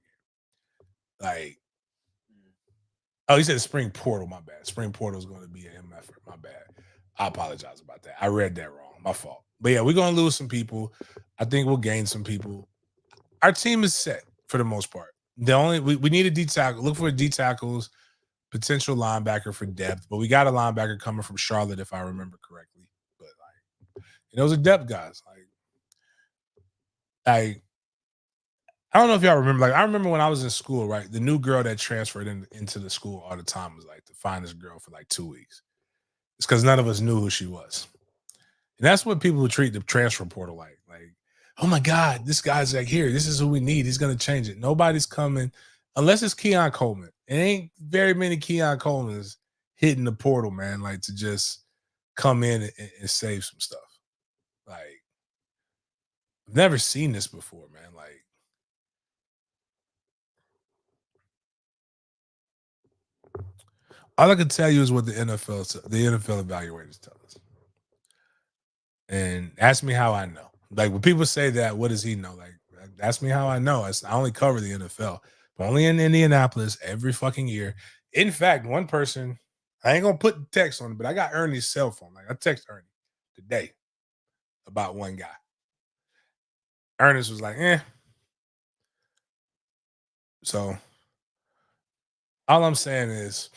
game. He said spring portal, my bad. Spring portal is going to be an M effort, my bad. I apologize about that. I read that wrong, my fault. But yeah, we're going to lose some people. I think we'll gain some people. Our team is set for the most part. We need a D tackle. Look for D tackles, potential linebacker for depth. But we got a linebacker coming from Charlotte, if I remember correctly. But those are depth guys. I don't know if y'all remember. I remember when I was in school, right? The new girl that transferred into the school all the time was the finest girl for 2 weeks. It's because none of us knew who she was. And that's what people treat the transfer portal like. Oh my God, this guy's here. This is who we need. He's going to change it. Nobody's coming unless it's Keon Coleman. It ain't very many Keon Colemans hitting the portal, man, to just come in and save some stuff. I've never seen this before, man. All I can tell you is what the NFL evaluators tell us. And ask me how I know. When people say that, what does he know? Ask me how I know. I only cover the NFL, but only in Indianapolis every fucking year. In fact, one person, I ain't going to put the text on it, but I got Ernie's cell phone. I text Ernie today about one guy. Ernest was eh. So all I'm saying is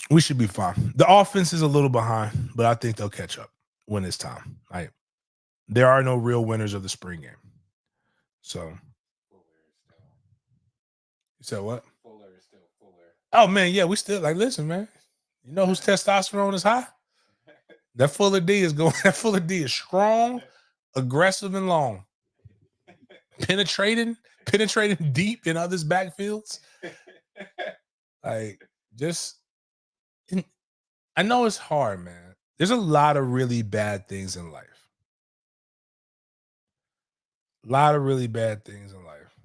we should be fine. The offense is a little behind, but I think they'll catch up when it's time. There are no real winners of the spring game. So you said what? Fuller is still Fuller. Oh man, yeah, we still listen, man. You know whose testosterone is high? That Fuller D is going. That Fuller D is strong, aggressive, and long. Penetrating deep in others' backfields. I know it's hard, man. There's a lot of really bad things in life. A lot of really bad things in life.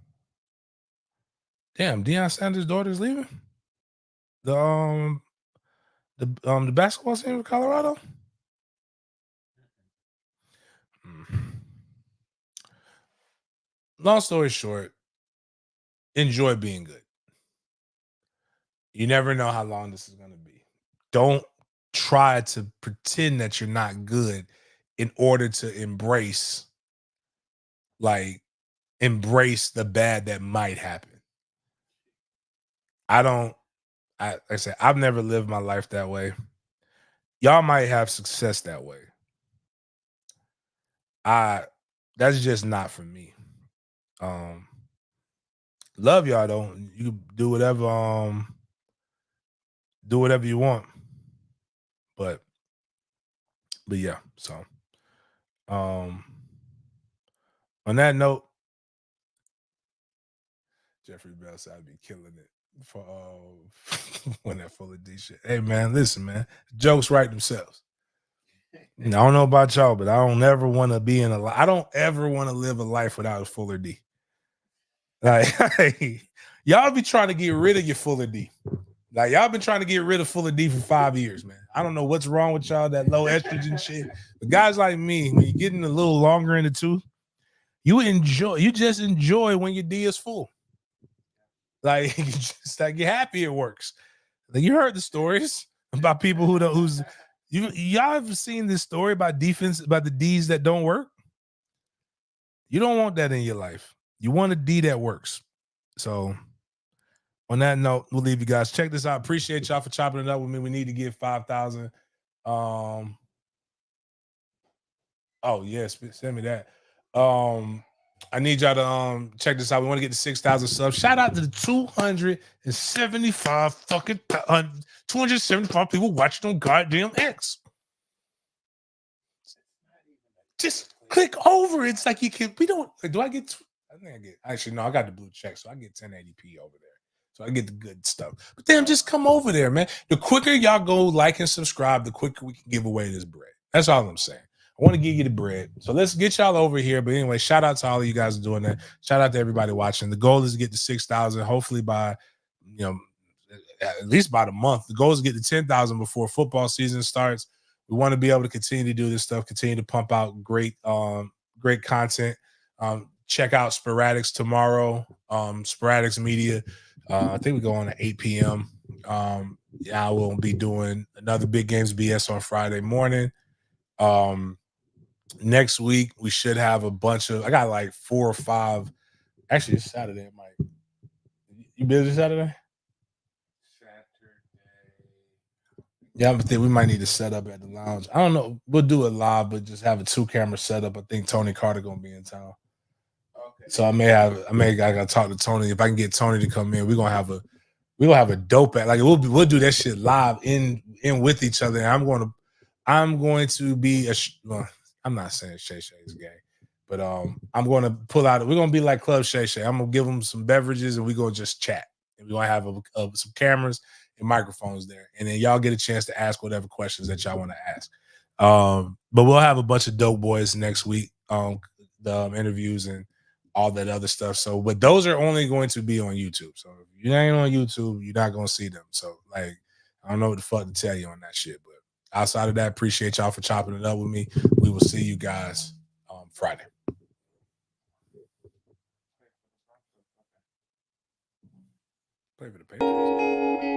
Damn, Deion Sanders' daughter's leaving? The basketball team of Colorado? Long story short, enjoy being good. You never know how long this is going to be. Don't try to pretend that you're not good in order to embrace the bad that might happen. Like I said, I've never lived my life that way. Y'all might have success that way. That's just not for me. Love y'all though. You can do whatever you want. But yeah, so on that note, Jeffrey Bell said I'd be killing it for when that full of D shit. Hey man, listen, man. Jokes write themselves. I don't know about y'all, but I don't ever want to be I don't ever want to live a life without a Fuller D. Like y'all be trying to get rid of your Fuller D. Like y'all been trying to get rid of Fuller D for 5 years, man. I don't know what's wrong with y'all, that low estrogen shit. But guys like me, when you're getting a little longer in the tooth, you just enjoy when your D is full. Like you're happy it works. Like you heard the stories about people y'all ever seen this story about the D's that don't work? You don't want that in your life. You want a D that works. So on that note, we'll leave you guys. Check this out. Appreciate y'all for chopping it up with me. We need to get 5,000. Oh yes, send me that. I need y'all to check this out. We want to get to 6,000 subs. Shout out to the 275 people watching on goddamn X. Just click over. It's like you can. Do I get? I think I get. Actually, no. I got the blue check, so I get 1080p over there. So I get the good stuff. But damn, just come over there, man. The quicker y'all go like and subscribe, the quicker we can give away this bread. That's all I'm saying. I want to give you the bread. So let's get y'all over here. But anyway, shout out to all of you guys doing that. Shout out to everybody watching. The goal is to get to 6,000, hopefully by, at least by the month. The goal is to get to 10,000 before football season starts. We want to be able to continue to do this stuff, continue to pump out great content. Check out Sporadics tomorrow. Sporadics Media. I think we go on at 8 p.m. I will be doing another Big Games BS on Friday morning. Next week we should have a bunch of. I got like 4 or 5. Actually, it's Saturday, Mike. You busy Saturday? Yeah, I think we might need to set up at the lounge. I don't know. We'll do it live, but just have a 2-camera setup. I think Tony Carter gonna be in town. Okay. So I gotta talk to Tony. If I can get Tony to come in, we're gonna have a dope we'll do that shit live in with each other. And I'm going to be I'm not saying Shay Shay's gay, but I'm going to pull out. We're gonna be like Club Shay Shay. I'm gonna give him some beverages and we're gonna just chat. And we're gonna have some cameras and microphones there, and then y'all get a chance to ask whatever questions that y'all want to ask. But we'll have a bunch of dope boys next week. The interviews and all that other stuff. So, but those are only going to be on YouTube. So if you ain't on YouTube, you're not gonna see them. So, like, I don't know what the fuck to tell you on that shit. But outside of that, appreciate y'all for chopping it up with me. We will see you guys Friday. Play for the Patriots.